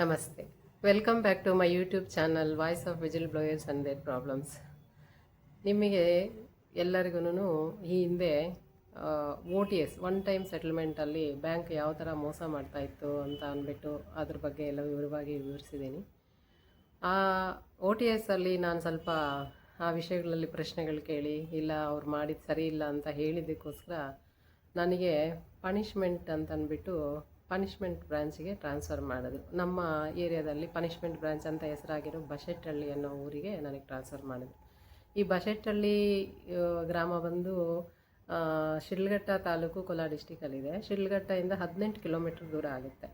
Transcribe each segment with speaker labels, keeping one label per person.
Speaker 1: ನಮಸ್ತೆ. Welcome back to my YouTube channel voice of whistle blowers and their problems. ನಿಮಗೆ ಎಲ್ಲರಿಗೂ ಈ ಹಿಂದೆ OTS ಒನ್ ಟೈಮ್ ಸೆಟಲ್ಮೆಂಟಲ್ಲಿ ಬ್ಯಾಂಕ್ ಯಾವ ಥರ ಮೋಸ ಮಾಡ್ತಾಯಿತ್ತು ಅಂತ ಅಂದ್ಬಿಟ್ಟು ಅದ್ರ ಬಗ್ಗೆ ಎಲ್ಲ ವಿವರವಾಗಿ ವಿವರಿಸಿದ್ದೀನಿ. ಆ OTS ಅಲ್ಲಿ ನಾನು ಸ್ವಲ್ಪ ಆ ವಿಷಯಗಳಲ್ಲಿ ಪ್ರಶ್ನೆಗಳು ಕೇಳಿ ಇಲ್ಲ ಅವ್ರು ಮಾಡಿದ್ದು ಸರಿ ಇಲ್ಲ ಅಂತ ಹೇಳಿದ್ದಕ್ಕೋಸ್ಕರ ನನಗೆ ಪನಿಷ್ಮೆಂಟ್ ಅಂತ ಅಂದ್ಬಿಟ್ಟು ಪನಿಷ್ಮೆಂಟ್ ಬ್ರಾಂಚಿಗೆ ಟ್ರಾನ್ಸ್ಫರ್ ಮಾಡಿದ್ರು. ನಮ್ಮ ಏರಿಯಾದಲ್ಲಿ ಪನಿಷ್ಮೆಂಟ್ ಬ್ರಾಂಚ್ ಅಂತ ಹೆಸರಾಗಿರೋ ಬಶೆಟ್ಟಹಳ್ಳಿ ಅನ್ನೋ ಊರಿಗೆ ನನಗೆ ಟ್ರಾನ್ಸ್ಫರ್ ಮಾಡಿದ್ರು. ಈ ಬಶೆಟ್ಟಹಳ್ಳಿ ಗ್ರಾಮ ಬಂದು ಶಿಡ್ಲಘಟ್ಟ ತಾಲೂಕು ಕೋಲಾರ ಡಿಸ್ಟಿಕಲ್ಲಿದೆ. ಶಿಡ್ಲಘಟ್ಟದಿಂದ 18 ಕಿಲೋಮೀಟ್ರ್ ದೂರ ಆಗುತ್ತೆ.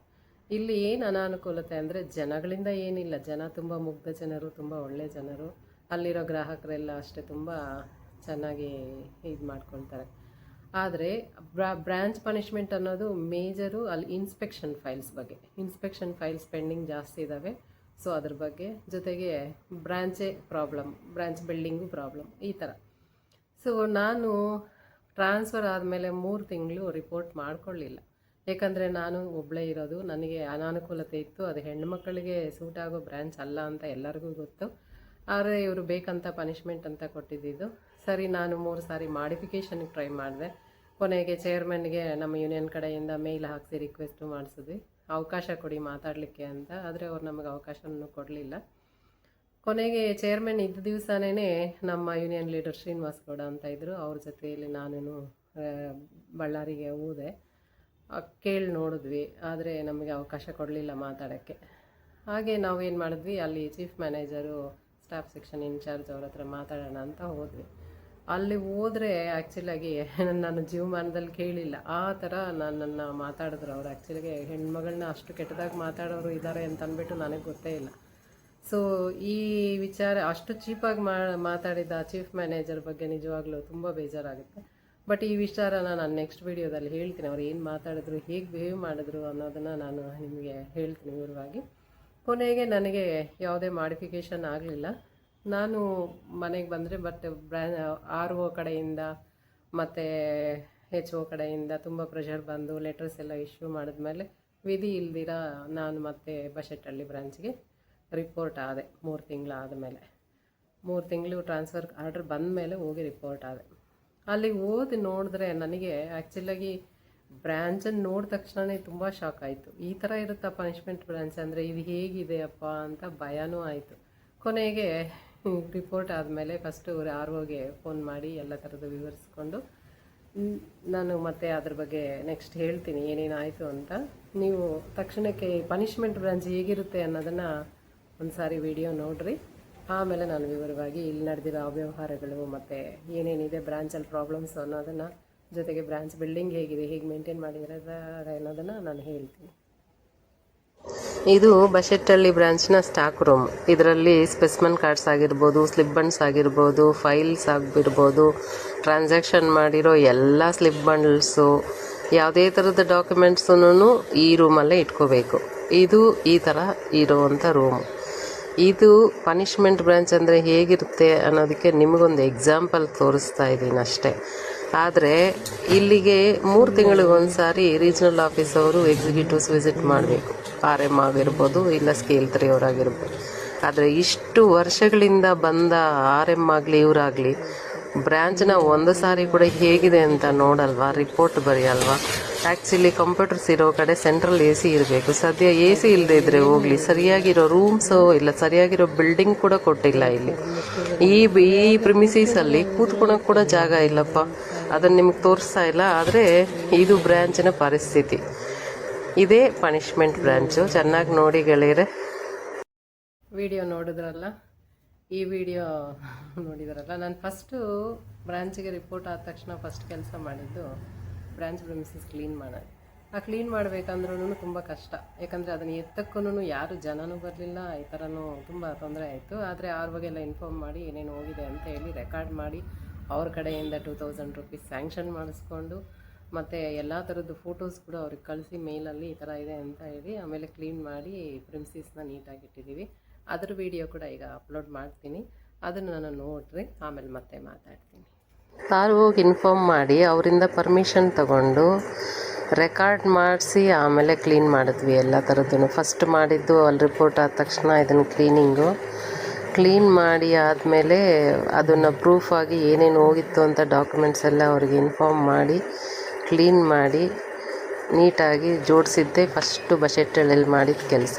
Speaker 1: ಇಲ್ಲಿ ಏನು ಅನಾನುಕೂಲತೆ ಅಂದರೆ ಜನಗಳಿಂದ ಏನಿಲ್ಲ, ಜನ ತುಂಬ ಮುಗ್ಧ ಜನರು, ತುಂಬ ಒಳ್ಳೆಯ ಜನರು. ಅಲ್ಲಿರೋ ಗ್ರಾಹಕರೆಲ್ಲ ಅಷ್ಟೇ ತುಂಬ ಚೆನ್ನಾಗಿ ಇದು ಮಾಡ್ಕೊಳ್ತಾರೆ. ಆದರೆ ಬ್ರಾಂಚ್ ಪನಿಷ್ಮೆಂಟ್ ಅನ್ನೋದು ಮೇಜರು ಅಲ್ಲಿ ಇನ್ಸ್ಪೆಕ್ಷನ್ ಫೈಲ್ಸ್ ಪೆಂಡಿಂಗ್ ಜಾಸ್ತಿ ಇದ್ದಾವೆ. ಸೊ ಅದ್ರ ಬಗ್ಗೆ ಜೊತೆಗೆ ಬ್ರಾಂಚ್ ಬಿಲ್ಡಿಂಗು ಪ್ರಾಬ್ಲಮ್ ಈ ಥರ. ಸೊ ನಾನು ಟ್ರಾನ್ಸ್ಫರ್ ಆದಮೇಲೆ 3 ತಿಂಗಳು ರಿಪೋರ್ಟ್ ಮಾಡ್ಕೊಳ್ಳಿಲ್ಲ. ಯಾಕಂದರೆ ನಾನು ಒಬ್ಬಳೇ ಇರೋದು, ನನಗೆ ಅನಾನುಕೂಲತೆ ಇತ್ತು. ಅದು ಹೆಣ್ಮಕ್ಳಿಗೆ ಸೂಟ್ ಆಗೋ ಬ್ರ್ಯಾಂಚ್ ಅಲ್ಲ ಅಂತ ಎಲ್ಲರಿಗೂ ಗೊತ್ತು. ಆದರೆ ಇವರು ಬೇಕಂತ ಪನಿಷ್ಮೆಂಟ್ ಅಂತ ಕೊಟ್ಟಿದ್ದು. ಸರಿ, ನಾನು 3 ಸಾರಿ ಮಾಡಿಫಿಕೇಷನ್ಗೆ ಟ್ರೈ ಮಾಡಿದೆ. ಕೊನೆಗೆ ಚೇರ್ಮನ್ಗೆ ನಮ್ಮ ಯೂನಿಯನ್ ಕಡೆಯಿಂದ ಮೇಲ್ ಹಾಕಿಸಿ ರಿಕ್ವೆಸ್ಟು ಮಾಡಿಸಿದ್ವಿ, ಅವಕಾಶ ಕೊಡಿ ಮಾತಾಡಲಿಕ್ಕೆ ಅಂತ. ಆದರೆ ಅವ್ರು ನಮಗೆ ಅವಕಾಶವನ್ನು ಕೊಡಲಿಲ್ಲ. ಕೊನೆಗೆ ಚೇರ್ಮನ್ ಇದ್ದ ದಿವಸನೇ ನಮ್ಮ ಯೂನಿಯನ್ ಲೀಡರ್ ಶ್ರೀನಿವಾಸ್ ಗೌಡ ಅಂತ ಇದ್ದರು, ಅವ್ರ ಜೊತೆಯಲ್ಲಿ ನಾನು ಬಳ್ಳಾರಿಗೆ ಹೋದೆ. ಕೇಳಿ ನೋಡಿದ್ವಿ, ಆದರೆ ನಮಗೆ ಅವಕಾಶ ಕೊಡಲಿಲ್ಲ ಮಾತಾಡೋಕ್ಕೆ. ಹಾಗೆ ನಾವೇನು ಮಾಡಿದ್ವಿ, ಅಲ್ಲಿ chief manager staff section incharge ಅವ್ರ ಹತ್ರ ಮಾತಾಡೋಣ ಅಂತ ಹೋದ್ವಿ. ಅಲ್ಲಿ ಹೋದರೆ ಆ್ಯಕ್ಚುಲಾಗಿ ನಾನು ಜೀವಮಾನದಲ್ಲಿ ಕೇಳಿಲ್ಲ ಆ ಥರ ನನ್ನನ್ನು ಮಾತಾಡಿದ್ರು ಅವರು. ಆ್ಯಕ್ಚುಲಿಗೆ ಹೆಣ್ಮಗಳನ್ನ ಅಷ್ಟು ಕೆಟ್ಟದಾಗಿ ಮಾತಾಡೋರು ಇದ್ದಾರೆ ಅಂತ ಅಂದ್ಬಿಟ್ಟು ನನಗೆ ಗೊತ್ತೇ ಇಲ್ಲ. ಸೊ ಈ ವಿಚಾರ ಅಷ್ಟು ಚೀಪಾಗಿ ಮಾತಾಡಿದ ಚೀಫ್ ಮ್ಯಾನೇಜರ್ ಬಗ್ಗೆ ನಿಜವಾಗ್ಲೂ ತುಂಬ ಬೇಜಾರಾಗುತ್ತೆ. ಬಟ್ ಈ ವಿಚಾರನ ನಾನು ನೆಕ್ಸ್ಟ್ ವೀಡಿಯೋದಲ್ಲಿ ಹೇಳ್ತೀನಿ. ಅವ್ರು ಏನು ಮಾತಾಡಿದ್ರು, ಹೇಗೆ ಬಿಹೇವ್ ಮಾಡಿದ್ರು ಅನ್ನೋದನ್ನು ನಾನು ನಿಮಗೆ ಹೇಳ್ತೀನಿ ವಿವರವಾಗಿ. ಕೊನೆಗೆ ನನಗೆ ಯಾವುದೇ ಮಾಡಿಫಿಕೇಷನ್ ಆಗಲಿಲ್ಲ. ನಾನು ಮನೆಗೆ ಬಂದರೆ ಬಟ್ RO ಕಡೆಯಿಂದ ಮತ್ತು HO ಕಡೆಯಿಂದ ತುಂಬ ಪ್ರೆಷರ್ ಬಂದು ಲೆಟರ್ಸ್ ಎಲ್ಲ ಇಶ್ಯೂ ಮಾಡಿದ್ಮೇಲೆ ವಿಧಿ ಇಲ್ದಿರ ನಾನು ಮತ್ತೆ ಬಶೆಟ್ಟಹಳ್ಳಿ ಬ್ರಾಂಚ್ಗೆ ರಿಪೋರ್ಟ್ ಆದೆ. 3 ತಿಂಗಳಾದಮೇಲೆ 3 ತಿಂಗಳು ಟ್ರಾನ್ಸ್ಫರ್ ಆರ್ಡ್ರ್ ಬಂದ ಮೇಲೆ ಹೋಗಿ ರಿಪೋರ್ಟ್ ಆದೆ. ಅಲ್ಲಿಗೆ ಓದಿ ನೋಡಿದ್ರೆ ನನಗೆ ಆ್ಯಕ್ಚುಲಾಗಿ ಬ್ರ್ಯಾಂಚನ್ನು ನೋಡಿದ ತಕ್ಷಣವೇ ತುಂಬ ಶಾಕ್ ಆಯಿತು. ಈ ಥರ ಇರುತ್ತಾ ಪನಿಷ್ಮೆಂಟ್ ಬ್ರಾಂಚ್ ಅಂದರೆ, ಇದು ಹೇಗಿದೆಯಪ್ಪ ಅಂತ ಭಯನೂ ಆಯಿತು. ಕೊನೆಗೆ ರಿಪೋರ್ಟ್ ಆದಮೇಲೆ ಫಸ್ಟು ROಗೆ ಫೋನ್ ಮಾಡಿ ಎಲ್ಲ ಥರದ್ದು ವಿವರಿಸ್ಕೊಂಡು ನಾನು ಮತ್ತೆ ಅದ್ರ ಬಗ್ಗೆ ನೆಕ್ಸ್ಟ್ ಹೇಳ್ತೀನಿ ಏನೇನಾಯಿತು ಅಂತ. ನೀವು ತಕ್ಷಣಕ್ಕೆ ಪನಿಷ್ಮೆಂಟ್ ಬ್ರಾಂಚ್ ಹೇಗಿರುತ್ತೆ ಅನ್ನೋದನ್ನು ಒಂದು ಸಾರಿ ವಿಡಿಯೋ ನೋಡಿರಿ. ಆಮೇಲೆ ನಾನು ವಿವರವಾಗಿ ಇಲ್ಲಿ ನಡೆದಿರೋ ಅವ್ಯವಹಾರಗಳು ಮತ್ತು ಏನೇನಿದೆ ಬ್ರಾಂಚಲ್ಲಿ ಪ್ರಾಬ್ಲಮ್ಸ್ ಅನ್ನೋದನ್ನು, ಜೊತೆಗೆ ಬ್ರಾಂಚ್ ಬಿಲ್ಡಿಂಗ್ ಹೇಗಿದೆ, ಹೇಗೆ ಮೇಂಟೈನ್ ಮಾಡಿದ್ದಾರೆ ಅನ್ನೋದನ್ನು ನಾನು ಹೇಳ್ತೀನಿ. ಇದು ಬಶೆಟ್ಟಹಳ್ಳಿ ಬ್ರಾಂಚ್ನ ಸ್ಟಾಕ್ ರೂಮ್. ಇದರಲ್ಲಿ ಸ್ಪೆಸಿಮೆನ್ ಕಾರ್ಡ್ಸ್ ಆಗಿರ್ಬೋದು, ಸ್ಲಿಪ್ ಬಂಡ್ಸ್ ಆಗಿರ್ಬೋದು, ಫೈಲ್ಸ್ ಆಗಿರ್ಬೋದು, ಟ್ರಾನ್ಸಾಕ್ಷನ್ ಮಾಡಿರೋ ಎಲ್ಲ ಸ್ಲಿಪ್ ಬಂಡಲ್ಸು, ಯಾವುದೇ ಥರದ ಡಾಕ್ಯುಮೆಂಟ್ಸನ್ನು ಈ ರೂಮಲ್ಲೇ ಇಟ್ಕೋಬೇಕು. ಇದು ಈ ಥರ ಇರುವಂಥ ರೂಮು. ಇದು ಪನಿಷ್ಮೆಂಟ್ ಬ್ರಾಂಚ್ ಅಂದರೆ ಹೇಗಿರುತ್ತೆ ಅನ್ನೋದಕ್ಕೆ ನಿಮಗೊಂದು ಎಕ್ಸಾಂಪಲ್ ತೋರಿಸ್ತಾ ಇದ್ದೀನಿ ಅಷ್ಟೇ. ಆದರೆ ಇಲ್ಲಿಗೆ 3 ತಿಂಗಳಿಗೊಂದು ಸಾರಿ ರೀಜ್ನಲ್ ಆಫೀಸ್ ಅವರು ಎಕ್ಸಿಕ್ಯೂಟಿವ್ಸ್ ವಿಸಿಟ್ ಮಾಡಬೇಕು. RM ಆಗಿರ್ಬೋದು, ಇಲ್ಲ ಸ್ಕೇಲ್ 3 ಅವರಾಗಿರ್ಬೋದು. ಆದರೆ ಇಷ್ಟು ವರ್ಷಗಳಿಂದ ಬಂದ RM ಆಗಲಿ ಇವರಾಗಲಿ ಬ್ರ್ಯಾಂಚ್ನ ಒಂದು ಸಾರಿ ಕೂಡ ಹೇಗಿದೆ ಅಂತ ನೋಡಲ್ವಾ, ರಿಪೋರ್ಟ್ ಬರೆಯಲ್ವಾ? ಆ್ಯಕ್ಚುಲಿ ಕಂಪ್ಯೂಟರ್ಸ್ ಇರೋ ಕಡೆ ಸೆಂಟ್ರಲ್ AC ಇರಬೇಕು. ಸದ್ಯ AC ಇಲ್ಲದೆ ಇದ್ದರೆ ಹೋಗಲಿ, ಸರಿಯಾಗಿರೋ ರೂಮ್ಸು ಇಲ್ಲ, ಸರಿಯಾಗಿರೋ ಬಿಲ್ಡಿಂಗ್ ಕೂಡ ಕೊಟ್ಟಿಲ್ಲ ಇಲ್ಲಿ. ಈ ಪ್ರಿಮಿಸೀಸಲ್ಲಿ ಕೂತ್ಕೊಳಕ್ಕೆ ಕೂಡ ಜಾಗ ಇಲ್ಲಪ್ಪ. ಅದನ್ನು ನಿಮಗೆ ತೋರಿಸ್ತಾ ಇಲ್ಲ. ಆದರೆ ಇದು ಬ್ರ್ಯಾಂಚಿನ ಪರಿಸ್ಥಿತಿ. ಇದೇ ಪನಿಷ್ಮೆಂಟ್ ಬ್ರಾಂಚು. ಚೆನ್ನಾಗಿ ನೋಡಿ ಗೆಳೆಯರೆ. ವಿಡಿಯೋ ನೋಡಿದ್ರಲ್ಲ, ಈ ವಿಡಿಯೋ ನೋಡಿದ್ರಲ್ಲ, ನಾನು ಫಸ್ಟು ಬ್ರಾಂಚಿಗೆ ರಿಪೋರ್ಟ್ ಆದ ತಕ್ಷಣ ಫಸ್ಟ್ ಕೆಲಸ ಮಾಡಿದ್ದು ಬ್ರಾಂಚ್ ಪ್ರಿಮಿಸಸ್ ಕ್ಲೀನ್ ಮಾಡೋದು. ಆ ಕ್ಲೀನ್ ಮಾಡಬೇಕಂದ್ರೂ ತುಂಬ ಕಷ್ಟ. ಯಾಕಂದರೆ ಅದನ್ನು ಎತ್ತಕ್ಕೂ ಯಾರು ಜನನೂ ಬರಲಿಲ್ಲ. ಈ ಥರನೂ ತುಂಬ ತೊಂದರೆ ಆಯಿತು. ಆದರೆ ROಗೆಲ್ಲ ಇನ್ಫಾರ್ಮ್ ಮಾಡಿ ಏನೇನು ಹೋಗಿದೆ ಅಂತ ಹೇಳಿ ರೆಕಾರ್ಡ್ ಮಾಡಿ ಅವ್ರ ಕಡೆಯಿಂದ 2000 ರೂಪೀಸ್ ಸ್ಯಾಂಕ್ಷನ್ ಮಾಡಿಸ್ಕೊಂಡು, ಮತ್ತು ಎಲ್ಲ ಥರದ್ದು ಫೋಟೋಸ್ ಕೂಡ ಅವ್ರಿಗೆ ಕಳಿಸಿ ಮೇಲಲ್ಲಿ ಈ ಥರ ಇದೆ ಅಂತ ಹೇಳಿ ಆಮೇಲೆ ಕ್ಲೀನ್ ಮಾಡಿ ಪ್ರಿಮಿಸಸ್ನ ನೀಟಾಗಿಟ್ಟಿದ್ದೀವಿ. ಅದ್ರ ವಿಡಿಯೋ ಕೂಡ ಈಗ ಅಪ್ಲೋಡ್ ಮಾಡ್ತೀನಿ. ಅದನ್ನು ನಾನು ನೋಡ್ರಿ, ಆಮೇಲೆ ಮತ್ತೆ ಮಾತಾಡ್ತೀನಿ. ಸಾರ್ ಹೋಗಿ ಇನ್ಫಾರ್ಮ್ ಮಾಡಿ ಅವರಿಂದ ಪರ್ಮಿಷನ್ ತಗೊಂಡು ರೆಕಾರ್ಡ್ ಮಾಡಿಸಿ ಆಮೇಲೆ ಕ್ಲೀನ್ ಮಾಡಿದ್ವಿ ಎಲ್ಲ ಥರದ್ದು. ಫಸ್ಟ್ ಮಾಡಿದ್ದು ಅಲ್ಲಿ ರಿಪೋರ್ಟ್ ಆದ ತಕ್ಷಣ ಇದನ್ನು ಕ್ಲೀನ್ ಮಾಡಿ ಆದಮೇಲೆ ಅದನ್ನು ಪ್ರೂಫಾಗಿ ಏನೇನು ಹೋಗಿತ್ತು ಅಂತ ಡಾಕ್ಯುಮೆಂಟ್ಸ್ ಎಲ್ಲ ಅವ್ರಿಗೆ ಇನ್ಫಾರ್ಮ್ ಮಾಡಿ ಕ್ಲೀನ್ ಮಾಡಿ ನೀಟಾಗಿ ಜೋಡಿಸಿದ್ದೆ ಫಸ್ಟು ಬಶೆಟ್ಟಳ್ಳಿಯಲ್ಲಿ ಮಾಡಿದ ಕೆಲಸ.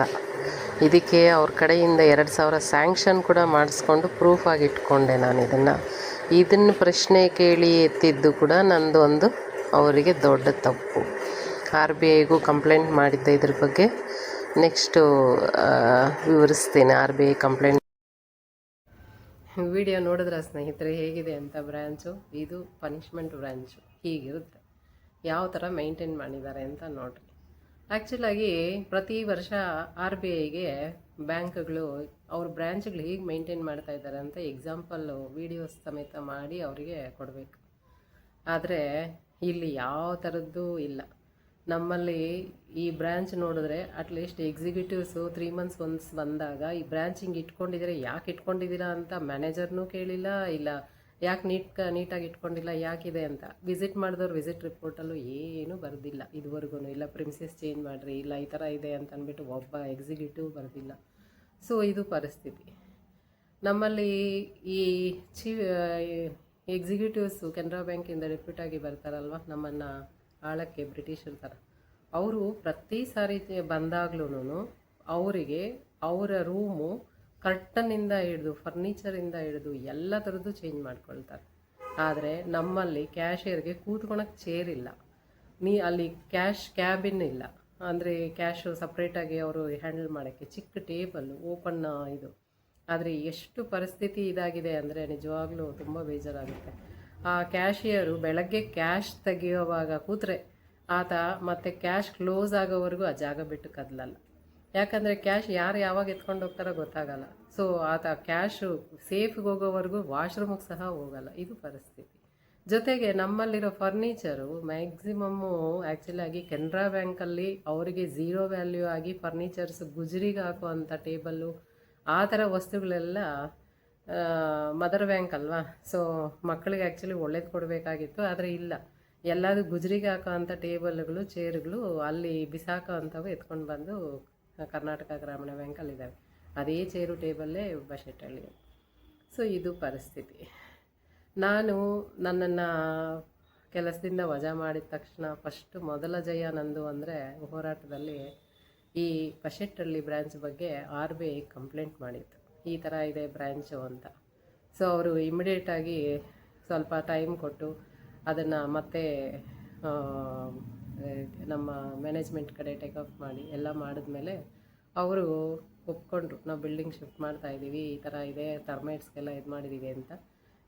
Speaker 1: ಇದಕ್ಕೆ ಅವ್ರ ಕಡೆಯಿಂದ 2,000 ಸ್ಯಾಂಕ್ಷನ್ ಕೂಡ ಮಾಡಿಸ್ಕೊಂಡು ಪ್ರೂಫಾಗಿ ಇಟ್ಕೊಂಡೆ ನಾನು ಇದನ್ನು ಪ್ರಶ್ನೆ ಕೇಳಿ ಎತ್ತಿದ್ದು ಕೂಡ ನಂದು ಒಂದು ಅವರಿಗೆ ದೊಡ್ಡ ತಪ್ಪು. RBIಗೂ ಕಂಪ್ಲೇಂಟ್ ಮಾಡಿದ್ದೆ ಇದ್ರ ಬಗ್ಗೆ. ನೆಕ್ಸ್ಟು ವಿವರಿಸ್ತೀನಿ RBI ಕಂಪ್ಲೇಂಟ್. ವಿಡಿಯೋ ನೋಡಿದ್ರೆ ಸ್ನೇಹಿತರೆ ಹೇಗಿದೆ ಅಂತ ಬ್ರ್ಯಾಂಚು. ಇದು ಪನಿಷ್ಮೆಂಟ್ ಬ್ರ್ಯಾಂಚು. ಹೀಗಿರುತ್ತೆ, ಯಾವ ಥರ ಮೇಂಟೈನ್ ಮಾಡಿದ್ದಾರೆ ಅಂತ ನೋಡಿರಿ. ಆ್ಯಕ್ಚುಲಾಗಿ ಪ್ರತಿ ವರ್ಷ RBIಗೆ ಬ್ಯಾಂಕ್ಗಳು ಅವ್ರ ಬ್ರ್ಯಾಂಚ್ಗಳು ಹೇಗೆ ಮೇಂಟೈನ್ ಮಾಡ್ತಾ ಇದ್ದಾರೆ ಅಂತ ಎಕ್ಸಾಂಪಲ್ಲು ವೀಡಿಯೋಸ್ ಸಮೇತ ಮಾಡಿ ಅವರಿಗೆ ಕೊಡಬೇಕು. ಆದರೆ ಇಲ್ಲಿ ಯಾವ ಥರದ್ದು ಇಲ್ಲ. ನಮ್ಮಲ್ಲಿ ಈ ಬ್ರ್ಯಾಂಚ್ ನೋಡಿದ್ರೆ ಅಟ್ಲೀಸ್ಟ್ ಎಕ್ಸಿಕ್ಯೂಟಿವ್ಸು 3 months ಒನ್ಸ್ ಬಂದಾಗ ಈ ಬ್ರ್ಯಾಂಚ್ ಹಿಂಗೆ ಇಟ್ಕೊಂಡಿದ್ದೀರಾ, ಯಾಕೆ ಇಟ್ಕೊಂಡಿದ್ದೀರಾ ಅಂತ ಮ್ಯಾನೇಜರ್ನೂ ಕೇಳಿಲ್ಲ, ಇಲ್ಲ ಯಾಕೆ ನೀಟಾಗಿ ಇಟ್ಕೊಂಡಿಲ್ಲ, ಯಾಕಿದೆ ಅಂತ. ವಿಸಿಟ್ ಮಾಡಿದವ್ರು ವಿಸಿಟ್ ರಿಪೋರ್ಟಲ್ಲೂ ಏನೂ ಬರೆದಿಲ್ಲ ಇದುವರೆಗೂ. ಇಲ್ಲ ಪ್ರಿನ್ಸಸ್ ಚೇಂಜ್ ಮಾಡಿರಿ, ಇಲ್ಲ ಈ ಥರ ಇದೆ ಅಂತ ಅಂದ್ಬಿಟ್ಟು ಒಬ್ಬ ಎಕ್ಸಿಕ್ಯೂಟಿವ್ ಬರೆದಿಲ್ಲ. ಸೊ ಇದು ಪರಿಸ್ಥಿತಿ. ನಮ್ಮಲ್ಲಿ ಈ ಎಕ್ಸಿಕ್ಯೂಟಿವ್ಸು ಕೆನರಾ ಬ್ಯಾಂಕಿಂದ ಡೆಪ್ಯೂಟಾಗಿ ಬರ್ತಾರಲ್ವ ನಮ್ಮನ್ನು ಆಳಕ್ಕೆ, ಬ್ರಿಟಿಷರ ಥರ. ಅವರು ಪ್ರತಿ ಸಾರಿ ಬಂದಾಗ್ಲೂ ಅವರಿಗೆ ಅವರ ರೂಮು ಕರ್ಟನ್ನಿಂದ ಹಿಡಿದು ಫರ್ನಿಚರಿಂದ ಹಿಡಿದು ಎಲ್ಲ ಥರದ್ದು ಚೇಂಜ್ ಮಾಡ್ಕೊಳ್ತಾರೆ. ಆದರೆ ನಮ್ಮಲ್ಲಿ ಕ್ಯಾಶಿಯರ್ಗೆ ಕೂತ್ಕೊಳಕ್ಕೆ ಚೇರ್ ಇಲ್ಲ, ಅಲ್ಲಿ ಕ್ಯಾಬಿನ್ ಇಲ್ಲ, ಅಂದರೆ ಕ್ಯಾಶು ಸಪ್ರೇಟಾಗಿ ಅವರು ಹ್ಯಾಂಡಲ್ ಮಾಡೋಕ್ಕೆ ಚಿಕ್ಕ ಟೇಬಲ್ಲು ಓಪನ್ ಇದು. ಆದರೆ ಎಷ್ಟು ಪರಿಸ್ಥಿತಿ ಇದಾಗಿದೆ ಅಂದರೆ ನಿಜವಾಗ್ಲೂ ತುಂಬ ಬೇಜಾರಾಗುತ್ತೆ. ಆ ಕ್ಯಾಶಿಯರು ಬೆಳಗ್ಗೆ ಕ್ಯಾಶ್ ತೆಗೆಯುವಾಗ ಕೂತ್ರೆ ಆತ ಮತ್ತು ಕ್ಯಾಶ್ ಕ್ಲೋಸ್ ಆಗೋವರೆಗೂ ಆ ಜಾಗ ಬಿಟ್ಟು ಕದಲಲ್ಲ. ಯಾಕಂದರೆ ಕ್ಯಾಶ್ ಯಾರು ಯಾವಾಗ ಎತ್ಕೊಂಡು ಹೋಗ್ತಾರೋ ಗೊತ್ತಾಗಲ್ಲ. ಸೊ ಆತ ಕ್ಯಾಶು ಸೇಫ್ಗೆ ಹೋಗೋವರೆಗೂ ವಾಶ್ರೂಮಿಗೆ ಸಹ ಹೋಗಲ್ಲ. ಇದು ಪರಿಸ್ಥಿತಿ. ಜೊತೆಗೆ ನಮ್ಮಲ್ಲಿರೋ ಫರ್ನಿಚರು ಮ್ಯಾಕ್ಸಿಮಮ್ಮು ಆ್ಯಕ್ಚುಲಾಗಿ ಕೆನರಾ ಬ್ಯಾಂಕಲ್ಲಿ ಅವರಿಗೆ 0 ವ್ಯಾಲ್ಯೂ ಆಗಿ ಫರ್ನಿಚರ್ಸ್ ಗುಜರಿಗೆ ಹಾಕುವಂಥ ಟೇಬಲ್ಲು ಆ ಥರ ವಸ್ತುಗಳೆಲ್ಲ ಮದರ್ ಬ್ಯಾಂಕ್ ಅಲ್ವಾ. ಸೊ ಮಕ್ಕಳಿಗೆ ಆ್ಯಕ್ಚುಲಿ ಒಳ್ಳೇದು ಕೊಡಬೇಕಾಗಿತ್ತು, ಆದರೆ ಇಲ್ಲ, ಎಲ್ಲದು ಗುಜರಿಗೆ ಹಾಕೋ ಅಂಥ ಟೇಬಲ್ಗಳು ಚೇರ್ಗಳು ಅಲ್ಲಿ ಬಿಸಾಕೋ ಅಂಥವು ಎತ್ಕೊಂಡು ಬಂದು ಕರ್ನಾಟಕ ಗ್ರಾಮೀಣ ಬ್ಯಾಂಕಲ್ಲಿದ್ದಾವೆ. ಅದೇ ಚೇರು ಟೇಬಲ್ಲೇ ಬಶೆಟ್ಟಳ್ಳಿ. ಸೊ ಇದು ಪರಿಸ್ಥಿತಿ. ನಾನು ನನ್ನನ್ನು ಕೆಲಸದಿಂದ ವಜಾ ಮಾಡಿದ ತಕ್ಷಣ ಫಸ್ಟ್ ಮೊದಲ ಜಯ ನಂದು ಅಂದರೆ ಹೋರಾಟದಲ್ಲಿ ಈ ಬಶೆಟ್ಟಳ್ಳಿ ಬ್ರ್ಯಾಂಚ್ ಬಗ್ಗೆ RBI ಕಂಪ್ಲೇಂಟ್ ಮಾಡಿತ್ತು, ಈ ಥರ ಇದೆ ಬ್ರ್ಯಾಂಚು ಅಂತ. ಸೊ ಅವರು ಇಮಿಡಿಯೇಟಾಗಿ ಸ್ವಲ್ಪ ಟೈಮ್ ಕೊಟ್ಟು ಅದನ್ನು ಮತ್ತೆ ನಮ್ಮ ಮ್ಯಾನೇಜ್ಮೆಂಟ್ ಕಡೆ ಟೇಕ್ ಆಫ್ ಮಾಡಿ ಎಲ್ಲ ಮಾಡಿದ್ಮೇಲೆ ಅವರು ಒಪ್ಕೊಂಡ್ರು, ನಾವು ಬಿಲ್ಡಿಂಗ್ ಶಿಫ್ಟ್ ಮಾಡ್ತಾಯಿದ್ದೀವಿ, ಈ ಥರ ಇದೆ, ಟರ್ಮೈಟ್ಸ್ಗೆಲ್ಲ ಇದು ಮಾಡಿದ್ದೀವಿ ಅಂತ.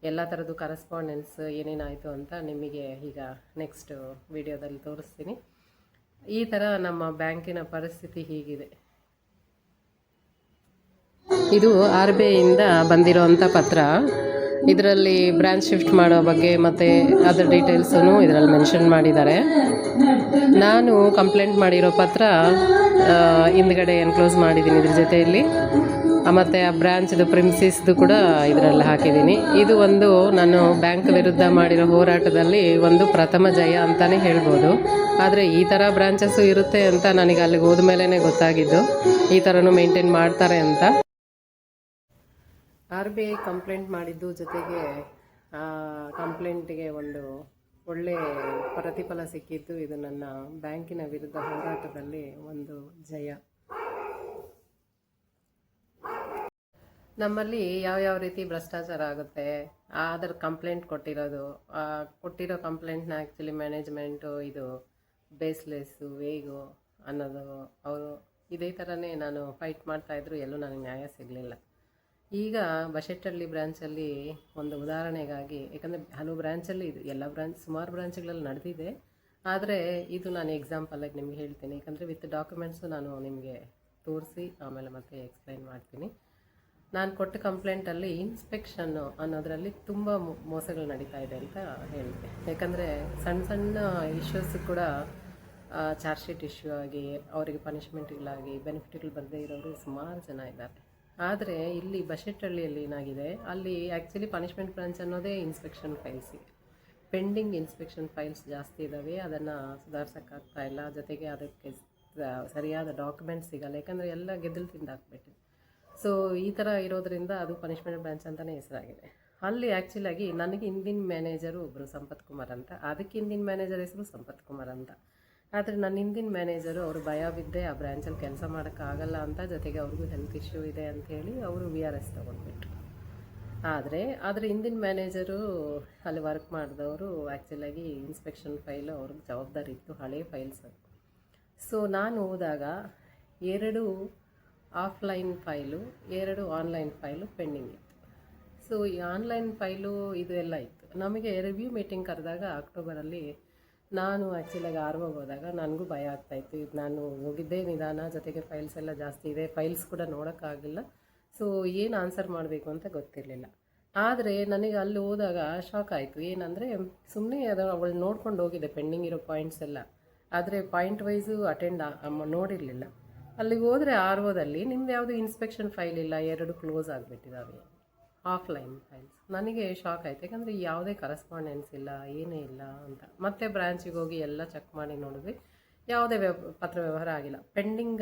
Speaker 1: ಎಲ್ಲ ಥರದ್ದು ಕರೆಸ್ಪಾಂಡೆನ್ಸ್ ಏನೇನಾಯಿತು ಅಂತ ನಿಮಗೆ ಈಗ ನೆಕ್ಸ್ಟ್ ವಿಡಿಯೋದಲ್ಲಿ ತೋರಿಸ್ತೀನಿ. ಈ ಥರ ನಮ್ಮ ಬ್ಯಾಂಕಿನ ಪರಿಸ್ಥಿತಿ ಹೀಗಿದೆ. ಇದು RBIಯಿಂದ ಬಂದಿರೋವಂಥ ಪತ್ರ. ಇದರಲ್ಲಿ ಬ್ರಾಂಚ್ ಶಿಫ್ಟ್ ಮಾಡೋ ಬಗ್ಗೆ ಮತ್ತು ಅದರ ಡೀಟೇಲ್ಸನ್ನು ಇದರಲ್ಲಿ ಮೆನ್ಷನ್ ಮಾಡಿದ್ದಾರೆ. ನಾನು ಕಂಪ್ಲೇಂಟ್ ಮಾಡಿರೋ ಪತ್ರ ಹಿಂದ್ಗಡೆ ಎನ್ಕ್ಲೋಸ್ ಮಾಡಿದ್ದೀನಿ ಇದ್ರ ಜೊತೆಯಲ್ಲಿ, ಮತ್ತು ಆ ಬ್ರ್ಯಾಂಚ್ದು ಪ್ರಿಮ್ಸಿಸ್ದು ಕೂಡ ಇದರಲ್ಲಿ ಹಾಕಿದ್ದೀನಿ. ಇದು ಒಂದು ನಾನು ಬ್ಯಾಂಕ್ ವಿರುದ್ಧ ಮಾಡಿರೋ ಹೋರಾಟದಲ್ಲಿ ಒಂದು ಪ್ರಥಮ ಜಯ ಅಂತಲೇ ಹೇಳ್ಬೋದು. ಆದರೆ ಈ ಥರ ಬ್ರಾಂಚಸ್ಸು ಇರುತ್ತೆ ಅಂತ ನನಗೆ ಅಲ್ಲಿಗೆ ಹೋದ ಮೇಲೇ ಗೊತ್ತಾಗಿದ್ದು, ಈ ಥರನೂ ಮೇಂಟೈನ್ ಮಾಡ್ತಾರೆ ಅಂತ. RBI ಕಂಪ್ಲೇಂಟ್ ಮಾಡಿದ್ದು ಜೊತೆಗೆ ಕಂಪ್ಲೇಂಟಿಗೆ ಒಂದು ಒಳ್ಳೆ ಪ್ರತಿಫಲ ಸಿಕ್ಕಿದ್ದು. ಇದು ನನ್ನ ಬ್ಯಾಂಕಿನ ವಿರುದ್ಧ ಹೋರಾಟದಲ್ಲಿ ಒಂದು ಜಯ. ನಮ್ಮಲ್ಲಿ ಯಾವ್ಯಾವ ರೀತಿ ಭ್ರಷ್ಟಾಚಾರ ಆಗುತ್ತೆ ಅದರ ಕಂಪ್ಲೇಂಟ್ ಕೊಟ್ಟಿರೋ ಕಂಪ್ಲೇಂಟ್ನ ಆ್ಯಕ್ಚುಲಿ ಮ್ಯಾನೇಜ್ಮೆಂಟು ಇದು ಬೇಸ್ಲೆಸ್ಸು ವೇಗು ಅನ್ನೋದು ಅವರು ಇದೇ ಥರನೇ ನಾನು ಫೈಟ್ ಮಾಡ್ತಾಯಿದ್ರು, ಎಲ್ಲೂ ನನಗೆ ನ್ಯಾಯ ಸಿಗಲಿಲ್ಲ. ಈಗ ಬಶೆಟ್ಟಳ್ಳಿ ಬ್ರ್ಯಾಂಚಲ್ಲಿ ಒಂದು ಉದಾಹರಣೆಗಾಗಿ, ಯಾಕಂದರೆ ಹಲವು ಬ್ರ್ಯಾಂಚಲ್ಲಿ ಇದು ಸುಮಾರು ಬ್ರಾಂಚ್ಗಳಲ್ಲಿ ನಡೆದಿದೆ, ಆದರೆ ಇದು ನಾನು ಎಕ್ಸಾಂಪಲಾಗಿ ನಿಮಗೆ ಹೇಳ್ತೀನಿ. ಯಾಕಂದರೆ ವಿತ್ ಡಾಕ್ಯುಮೆಂಟ್ಸು ನಾನು ನಿಮಗೆ ತೋರಿಸಿ ಆಮೇಲೆ ಮತ್ತೆ ಎಕ್ಸ್ಪ್ಲೈನ್ ಮಾಡ್ತೀನಿ. ನಾನು ಕೊಟ್ಟ ಕಂಪ್ಲೇಂಟಲ್ಲಿ ಇನ್ಸ್ಪೆಕ್ಷನ್ನು ಅನ್ನೋದರಲ್ಲಿ ತುಂಬ ಮೋಸಗಳು ನಡೀತಾ ಇದೆ ಅಂತ ಹೇಳಿದೆ. ಯಾಕಂದರೆ ಸಣ್ಣ ಇಶ್ಯೂಸ್ ಕೂಡ ಚಾರ್ಜ್ ಶೀಟ್ ಇಶ್ಯೂ ಆಗಿ ಅವರಿಗೆ ಪನಿಷ್ಮೆಂಟ್ಗಳಾಗಿ ಬೆನಿಫಿಟ್ಗಳು ಬರದೇ ಇರೋರು ಸುಮಾರು ಜನ ಇದ್ದಾರೆ. ಆದರೆ ಇಲ್ಲಿ ಬಶೆಟ್ಟಳ್ಳಿಯಲ್ಲಿ ಏನಾಗಿದೆ, ಅಲ್ಲಿ ಆ್ಯಕ್ಚುಲಿ ಪನಿಷ್ಮೆಂಟ್ ಬ್ರಾಂಚ್ ಅನ್ನೋದೇ ಇನ್ಸ್ಪೆಕ್ಷನ್ ಫೈಲ್ಸಿ. ಪೆಂಡಿಂಗ್ ಇನ್ಸ್ಪೆಕ್ಷನ್ ಫೈಲ್ಸ್ ಜಾಸ್ತಿ ಇದ್ದಾವೆ, ಅದನ್ನು ಸುಧಾರಿಸೋಕ್ಕಾಗ್ತಾ ಇಲ್ಲ. ಜೊತೆಗೆ ಅದಕ್ಕೆ ಸರಿಯಾದ ಡಾಕ್ಯುಮೆಂಟ್ಸ್ ಸಿಗಲ್ಲ, ಯಾಕಂದರೆ ಎಲ್ಲ ಗೆದ್ದಲು ತಿಂದಾಕ್ಬಿಟ್ಟಿದೆ. ಸೊ ಈ ಥರ ಇರೋದ್ರಿಂದ ಅದು ಪನಿಷ್ಮೆಂಟ್ ಬ್ರಾಂಚ್ ಅಂತಲೇ ಹೆಸರಾಗಿದೆ. ಅಲ್ಲಿ ಆ್ಯಕ್ಚುಲಾಗಿ ನನಗೆ ಹಿಂದಿನ ಮ್ಯಾನೇಜರು ಒಬ್ಬರು ಸಂಪತ್ ಕುಮಾರ್ ಅಂತ, ಅದಕ್ಕೆ ಹಿಂದಿನ ಮ್ಯಾನೇಜರ್ ಹೆಸರು ಸಂಪತ್ ಕುಮಾರ್ ಅಂತ. ಆದರೆ ನನ್ನ ಹಿಂದಿನ ಮ್ಯಾನೇಜರು ಅವರು ಭಯ ಬಿದ್ದೆ ಆ ಬ್ರ್ಯಾಂಚಲ್ಲಿ ಕೆಲಸ ಮಾಡೋಕ್ಕಾಗಲ್ಲ ಅಂತ, ಜೊತೆಗೆ ಅವ್ರಿಗೂ ಹೆಲ್ತ್ ಇಶ್ಯೂ ಇದೆ ಅಂಥೇಳಿ ಅವರು VRS ತೊಗೊಂಡ್ಬಿಟ್ರು. ಆದರೆ ಹಿಂದಿನ ಮ್ಯಾನೇಜರು ಅಲ್ಲಿ ವರ್ಕ್ ಮಾಡಿದವರು ಆ್ಯಕ್ಚುಲಾಗಿ ಇನ್ಸ್ಪೆಕ್ಷನ್ ಫೈಲು ಅವ್ರಿಗೆ ಜವಾಬ್ದಾರಿ ಇತ್ತು, ಹಳೆ ಫೈಲ್ಸ್ ಅದು. ಸೊ ನಾನು ಹೋದಾಗ 2 offline file, 2 online file pending ಇತ್ತು. ಸೊ ಈ ಆನ್ಲೈನ್ ಫೈಲು ಇದು ಎಲ್ಲ ಇತ್ತು. ನಮಗೆ ರಿವ್ಯೂ ಮೀಟಿಂಗ್ ಕರೆದಾಗ ಅಕ್ಟೋಬರಲ್ಲಿ ನಾನು ಆ್ಯಕ್ಚುಲಾಗಿ ಆರ್ವೋಗೆ ಹೋದಾಗ ನನಗೂ ಭಯ ಆಗ್ತಾಯಿತ್ತು. ಇದು ನಾನು ಹೋಗಿದ್ದೇ ನಿಧಾನ, ಜೊತೆಗೆ ಫೈಲ್ಸ್ ಎಲ್ಲ ಜಾಸ್ತಿ ಇದೆ, ಫೈಲ್ಸ್ ಕೂಡ ನೋಡೋಕ್ಕಾಗಿಲ್ಲ. ಸೊ ಏನು ಆನ್ಸರ್ ಮಾಡಬೇಕು ಅಂತ ಗೊತ್ತಿರಲಿಲ್ಲ. ಆದರೆ ನನಗೆ ಅಲ್ಲಿ ಹೋದಾಗ ಶಾಕ್ ಆಯಿತು. ಏನಂದರೆ ಸುಮ್ಮನೆ ಅದು ಅವಳು ನೋಡ್ಕೊಂಡು ಹೋಗಿದೆ ಪೆಂಡಿಂಗ್ ಇರೋ ಪಾಯಿಂಟ್ಸ್ ಎಲ್ಲ, ಆದರೆ ಪಾಯಿಂಟ್ ವೈಸು ಅಟೆಂಡ್ ನೋಡಿರಲಿಲ್ಲ. ಅಲ್ಲಿಗೆ ಹೋದರೆ ROದಲ್ಲಿ ನಿಮ್ದು ಯಾವುದು ಇನ್ಸ್ಪೆಕ್ಷನ್ ಫೈಲ್ ಇಲ್ಲ, 2 ಕ್ಲೋಸ್ ಆಗಿಬಿಟ್ಟಿದ್ದಾವೆ ಆಫ್ಲೈನ್ ಫೈಲ್ಸ್. ನನಗೆ ಶಾಕ್ ಆಯಿತು, ಯಾಕಂದರೆ ಯಾವುದೇ ಕರೆಸ್ಪಾಂಡೆನ್ಸ್ ಇಲ್ಲ, ಏನೇ ಇಲ್ಲ ಅಂತ. ಮತ್ತೆ ಬ್ರ್ಯಾಂಚಿಗೆ ಹೋಗಿ ಎಲ್ಲ ಚೆಕ್ ಮಾಡಿ ನೋಡಿದ್ವಿ, ಯಾವುದೇ ಪತ್ರ ವ್ಯವಹಾರ ಆಗಿಲ್ಲ. ಪೆಂಡಿಂಗ್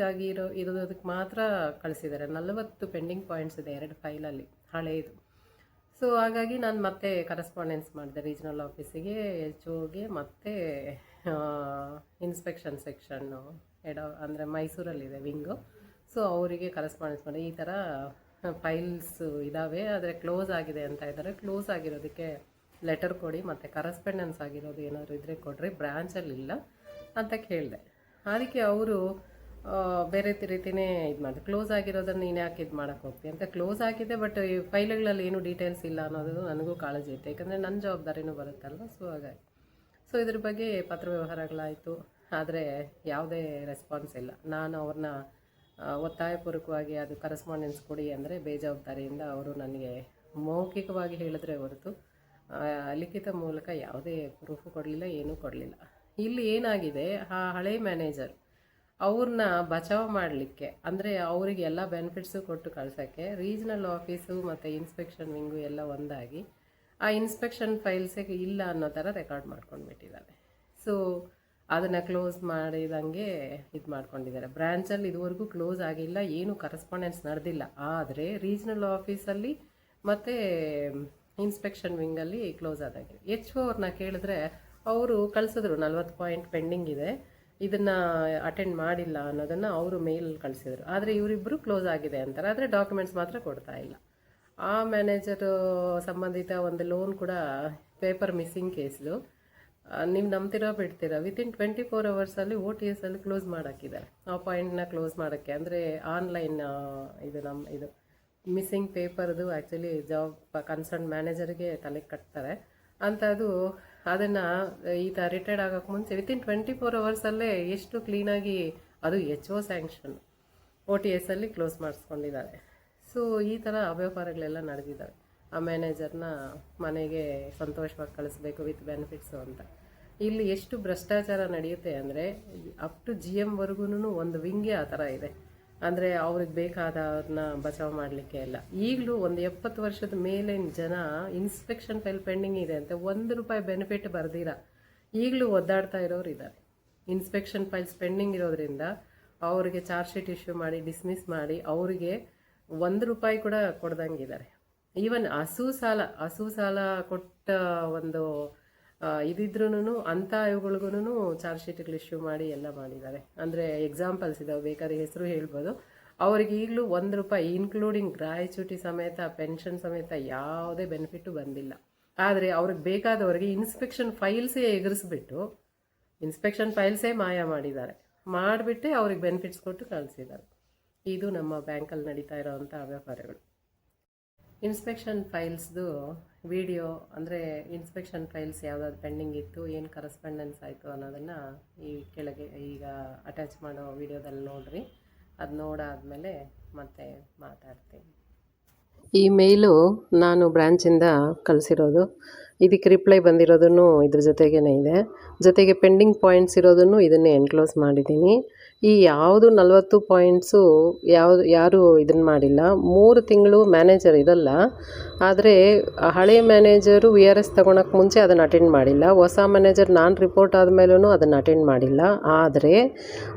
Speaker 1: ಇರೋದಕ್ಕೆ ಮಾತ್ರ ಕಳಿಸಿದ್ದಾರೆ. 40 ಪೆಂಡಿಂಗ್ ಪಾಯಿಂಟ್ಸ್ ಇದೆ 2 ಫೈಲಲ್ಲಿ, ಹಳೆಯದು. ಸೊ ಹಾಗಾಗಿ ನಾನು ಮತ್ತೆ ಕರೆಸ್ಪಾಂಡೆನ್ಸ್ ಮಾಡಿದೆ ರೀಜ್ನಲ್ ಆಫೀಸಿಗೆ, HOಗೆ, ಮತ್ತು ಇನ್ಸ್ಪೆಕ್ಷನ್ ಸೆಕ್ಷನ್ನು ಅಂದರೆ ಮೈಸೂರಲ್ಲಿದೆ ವಿಂಗು. ಸೊ ಅವರಿಗೆ ಕರೆಸ್ಪಾಂಡೆನ್ಸ್ ಮಾಡಿ, ಈ ಥರ ಫೈಲ್ಸ್ ಇದ್ದಾವೆ ಆದರೆ ಕ್ಲೋಸ್ ಆಗಿದೆ ಅಂತ ಇದ್ದಾರೆ, ಕ್ಲೋಸ್ ಆಗಿರೋದಕ್ಕೆ ಲೆಟರ್ ಕೊಡಿ, ಮತ್ತು ಕರೆಸ್ಪಾಂಡೆನ್ಸ್ ಆಗಿರೋದು ಏನಾದರೂ ಇದ್ದರೆ ಕೊಡ್ರಿ, ಬ್ರ್ಯಾಂಚಲ್ಲಿ ಇಲ್ಲ ಅಂತ ಕೇಳಿದೆ. ಅದಕ್ಕೆ ಅವರು ಬೇರೆ ರೀತಿಯೇ ಇದು ಮಾಡಿದೆ. ಕ್ಲೋಸ್ ಆಗಿರೋದನ್ನು ನೀನು ಯಾಕೆ ಇದು ಮಾಡೋಕ್ಕೆ ಹೋಗ್ತೀವಿ ಅಂತ. ಕ್ಲೋಸ್ ಆಗಿದೆ, ಬಟ್ ಈ ಫೈಲ್ಗಳಲ್ಲಿ ಏನೂ ಡೀಟೇಲ್ಸ್ ಇಲ್ಲ ಅನ್ನೋದು ನನಗೂ ಕಾಳಜಿ ಇತ್ತು, ಯಾಕಂದರೆ ನನ್ನ ಜವಾಬ್ದಾರಿನೂ ಬರುತ್ತಲ್ವ. ಸೊ ಹಾಗಾಗಿ ಇದ್ರ ಬಗ್ಗೆ ಪತ್ರ ವ್ಯವಹಾರಗಳಾಯಿತು, ಆದರೆ ಯಾವುದೇ ರೆಸ್ಪಾನ್ಸ್ ಇಲ್ಲ. ನಾನು ಅವ್ರನ್ನ ಒತ್ತಾಯಪೂರ್ವಕವಾಗಿ ಅದು ಕರೆಸ್ಪಾಂಡೆನ್ಸ್ ಕೊಡಿ ಅಂದರೆ ಬೇಜವಾಬ್ದಾರಿಯಿಂದ ಅವರು ನನಗೆ ಮೌಖಿಕವಾಗಿ ಹೇಳಿದ್ರೆ ಹೊರತು ಲಿಖಿತ ಮೂಲಕ ಯಾವುದೇ ಪ್ರೂಫು ಕೊಡಲಿಲ್ಲ, ಏನೂ ಕೊಡಲಿಲ್ಲ. ಇಲ್ಲಿ ಏನಾಗಿದೆ, ಆ ಹಳೆ ಮ್ಯಾನೇಜರ್ ಅವ್ರನ್ನ ಬಚಾವ್ ಮಾಡಲಿಕ್ಕೆ, ಅಂದರೆ ಅವರಿಗೆ ಎಲ್ಲ ಬೆನಿಫಿಟ್ಸು ಕೊಟ್ಟು ಕಳ್ಸೋಕ್ಕೆ ರೀಜ್ನಲ್ ಆಫೀಸು ಮತ್ತು ಇನ್ಸ್ಪೆಕ್ಷನ್ ವಿಂಗು ಎಲ್ಲ ಒಂದಾಗಿ ಆ ಇನ್ಸ್ಪೆಕ್ಷನ್ ಫೈಲ್ಸಿಗೆ ಇಲ್ಲ ಅನ್ನೋ ಥರ ರೆಕಾರ್ಡ್ ಮಾಡ್ಕೊಂಡ್ಬಿಟ್ಟಿದ್ದಾರೆ. ಸೊ ಅದನ್ನು ಕ್ಲೋಸ್ ಮಾಡಿದಂಗೆ ಇದು ಮಾಡ್ಕೊಂಡಿದ್ದಾರೆ. ಬ್ರ್ಯಾಂಚಲ್ಲಿ ಇದುವರೆಗೂ ಕ್ಲೋಸ್ ಆಗಿಲ್ಲ, ಏನು ಕರೆಸ್ಪಾಂಡೆನ್ಸ್ ನಡೆದಿಲ್ಲ. ಆದರೆ ರೀಜ್ನಲ್ ಆಫೀಸಲ್ಲಿ ಮತ್ತು ಇನ್ಸ್ಪೆಕ್ಷನ್ ವಿಂಗಲ್ಲಿ ಕ್ಲೋಸ್ ಆದಾಗೆ. HO ಅವ್ರನ್ನ ಕೇಳಿದ್ರೆ ಅವರು ಕಳಿಸಿದ್ರು 40 ಪಾಯಿಂಟ್ ಪೆಂಡಿಂಗ್ ಇದೆ, ಇದನ್ನು ಅಟೆಂಡ್ ಮಾಡಿಲ್ಲ ಅನ್ನೋದನ್ನು ಅವರು ಮೇಲ್ ಕಳಿಸಿದ್ರು. ಆದರೆ ಇವರಿಬ್ಬರು ಕ್ಲೋಸ್ ಆಗಿದೆ ಅಂತಾರೆ, ಆದರೆ ಡಾಕ್ಯುಮೆಂಟ್ಸ್ ಮಾತ್ರ ಕೊಡ್ತಾ ಇಲ್ಲ. ಆ ಮ್ಯಾನೇಜರು ಸಂಬಂಧಿತ ಒಂದು ಲೋನ್ ಕೂಡ ಪೇಪರ್ ಮಿಸ್ಸಿಂಗ್ ಕೇಸ್ದು, ನೀವು ನಂಬ್ತಿರೋ ಬಿಡ್ತೀರಾ, ವಿತಿನ್ 24 ಅವರ್ಸಲ್ಲಿ OTSಲ್ಲಿ ಕ್ಲೋಸ್ ಮಾಡೋಕ್ಕಿದ್ದಾರೆ. ಆ ಪಾಯಿಂಟ್ನ ಕ್ಲೋಸ್ ಮಾಡೋಕ್ಕೆ, ಅಂದರೆ ಆನ್ಲೈನ್ ಇದು ಮಿಸ್ಸಿಂಗ್ ಪೇಪರ್ದು ಆ್ಯಕ್ಚುಲಿ ಜಾಬ್ ಕನ್ಸರ್ನ್ ಮ್ಯಾನೇಜರ್ಗೆ ತಲೆಗೆ ಕಟ್ತಾರೆ ಅಂಥದ್ದು. ಅದನ್ನು ಈ ಥರ ರಿಟೈರ್ಡ್ ಆಗೋಕ್ಕೆ ಮುಂಚೆ ವಿತಿನ್ 24 ಅವರ್ಸಲ್ಲೇ ಎಷ್ಟು ಕ್ಲೀನಾಗಿ, ಅದು HO ಸ್ಯಾಂಕ್ಷನ್ OTSಲ್ಲಿ ಕ್ಲೋಸ್ ಮಾಡಿಸ್ಕೊಂಡಿದ್ದಾರೆ. ಸೊ ಈ ಥರ ಅವ್ಯವಹಾರಗಳೆಲ್ಲ ನಡೆದಿದ್ದಾವೆ. ಆ ಮ್ಯಾನೇಜರ್ನ ಮನೆಗೆ ಸಂತೋಷವಾಗಿ ಕಳಿಸ್ಬೇಕು ವಿತ್ ಬೆನಿಫಿಟ್ಸು ಅಂತ. ಇಲ್ಲಿ ಎಷ್ಟು ಭ್ರಷ್ಟಾಚಾರ ನಡೆಯುತ್ತೆ ಅಂದರೆ ಅಪ್ ಟು GMವರೆಗೂ ಒಂದು ವಿಂಗೇ ಆ ಥರ ಇದೆ. ಅಂದರೆ ಅವ್ರಿಗೆ ಬೇಕಾದವ್ರನ್ನ ಬಚಾವ್ ಮಾಡಲಿಕ್ಕೆ ಎಲ್ಲ. ಈಗಲೂ ಒಂದು 70 ವರ್ಷದ ಮೇಲಿನ ಜನ ಇನ್ಸ್ಪೆಕ್ಷನ್ ಫೈಲ್ ಪೆಂಡಿಂಗ್ ಇದೆ ಅಂತ ₹1 ಬೆನಿಫಿಟ್ ಬರ್ದಿರ ಈಗಲೂ ಒದ್ದಾಡ್ತಾ ಇರೋರು ಇದ್ದಾರೆ. ಇನ್ಸ್ಪೆಕ್ಷನ್ ಫೈಲ್ಸ್ ಪೆಂಡಿಂಗ್ ಇರೋದ್ರಿಂದ ಅವರಿಗೆ ಚಾರ್ಜ್ ಶೀಟ್ ಇಶ್ಯೂ ಮಾಡಿ ಡಿಸ್ಮಿಸ್ ಮಾಡಿ ಅವರಿಗೆ ₹1 ಕೂಡ ಕೊಡ್ದಂಗಿದ್ದಾರೆ. ಈವನ್ ಹಸು ಸಾಲ ಕೊಟ್ಟ ಒಂದು ಇದಿದ್ರೂ ಅಂಥ ಇವುಗಳಿಗೂ ಚಾರ್ಜ್ ಶೀಟ್ಗಳು ಇಶ್ಯೂ ಮಾಡಿ ಎಲ್ಲ ಮಾಡಿದ್ದಾರೆ. ಅಂದರೆ ಎಕ್ಸಾಂಪಲ್ಸ್ ಇದಾವೆ, ಬೇಕಾದ್ರೆ ಹೆಸರು ಹೇಳ್ಬೋದು. ಅವ್ರಿಗೆ ಈಗಲೂ ₹1 ಇನ್ಕ್ಲೂಡಿಂಗ್ ಗ್ರಾಚ್ಯುಟಿ ಸಮೇತ ಪೆನ್ಷನ್ ಸಮೇತ ಯಾವುದೇ ಬೆನಿಫಿಟ್ಟು ಬಂದಿಲ್ಲ. ಆದರೆ ಅವ್ರಿಗೆ ಬೇಕಾದವ್ರಿಗೆ ಇನ್ಸ್ಪೆಕ್ಷನ್ ಫೈಲ್ಸೇ ಎಗರಿಸ್ಬಿಟ್ಟು ಇನ್ಸ್ಪೆಕ್ಷನ್ ಫೈಲ್ಸೇ ಮಾಯ ಮಾಡಿಬಿಟ್ಟೆ ಅವ್ರಿಗೆ ಬೆನಿಫಿಟ್ಸ್ ಕೊಟ್ಟು ಕಳಿಸಿದ್ದಾರೆ. ಇದು ನಮ್ಮ ಬ್ಯಾಂಕಲ್ಲಿ ನಡೀತಾ ಇರೋವಂಥ ವ್ಯವಹಾರಗಳು. ಇನ್ಸ್ಪೆಕ್ಷನ್ ಫೈಲ್ಸ್ದು ವಿಡಿಯೋ, ಅಂದರೆ ಇನ್ಸ್ಪೆಕ್ಷನ್ ಫೈಲ್ಸ್ ಯಾವುದಾದ್ರು ಪೆಂಡಿಂಗ್ ಇತ್ತು, ಏನು ಕರೆಸ್ಪಾಂಡೆನ್ಸ್ ಆಯಿತು ಅನ್ನೋದನ್ನು ಈ ಕೆಳಗೆ ಈಗ ಅಟ್ಯಾಚ್ ಮಾಡೋ ವಿಡಿಯೋದಲ್ಲಿ ನೋಡಿರಿ. ಅದು ನೋಡಾದಮೇಲೆ ಮತ್ತೆ ಮಾತಾಡ್ತೀನಿ. ಈ ಮೇಲು ನಾನು ಬ್ರ್ಯಾಂಚಿಂದ ಕಳಿಸಿರೋದು. ಇದಕ್ಕೆ ರಿಪ್ಲೈ ಬಂದಿರೋದನ್ನು ಇದ್ರ ಜೊತೆಗೇ ಇದೆ. ಜೊತೆಗೆ ಪೆಂಡಿಂಗ್ ಪಾಯಿಂಟ್ಸ್ ಇರೋದನ್ನು ಇದನ್ನೇ ಎನ್ಕ್ಲೋಸ್ ಮಾಡಿದ್ದೀನಿ. ಈ ಯಾವುದು 40 ಪಾಯಿಂಟ್ಸು ಯಾರೂ ಇದನ್ನು ಮಾಡಿಲ್ಲ. 3 ತಿಂಗಳು ಮ್ಯಾನೇಜರ್ ಇರಲ್ಲ. ಆದರೆ ಹಳೆ ಮ್ಯಾನೇಜರು VRS ತೊಗೊಳಕ್ಕೆ ಮುಂಚೆ ಅದನ್ನು ಅಟೆಂಡ್ ಮಾಡಿಲ್ಲ. ಹೊಸ ಮ್ಯಾನೇಜರ್ ನಾನು ರಿಪೋರ್ಟ್ ಆದಮೇಲೂ ಅದನ್ನು ಅಟೆಂಡ್ ಮಾಡಿಲ್ಲ. ಆದರೆ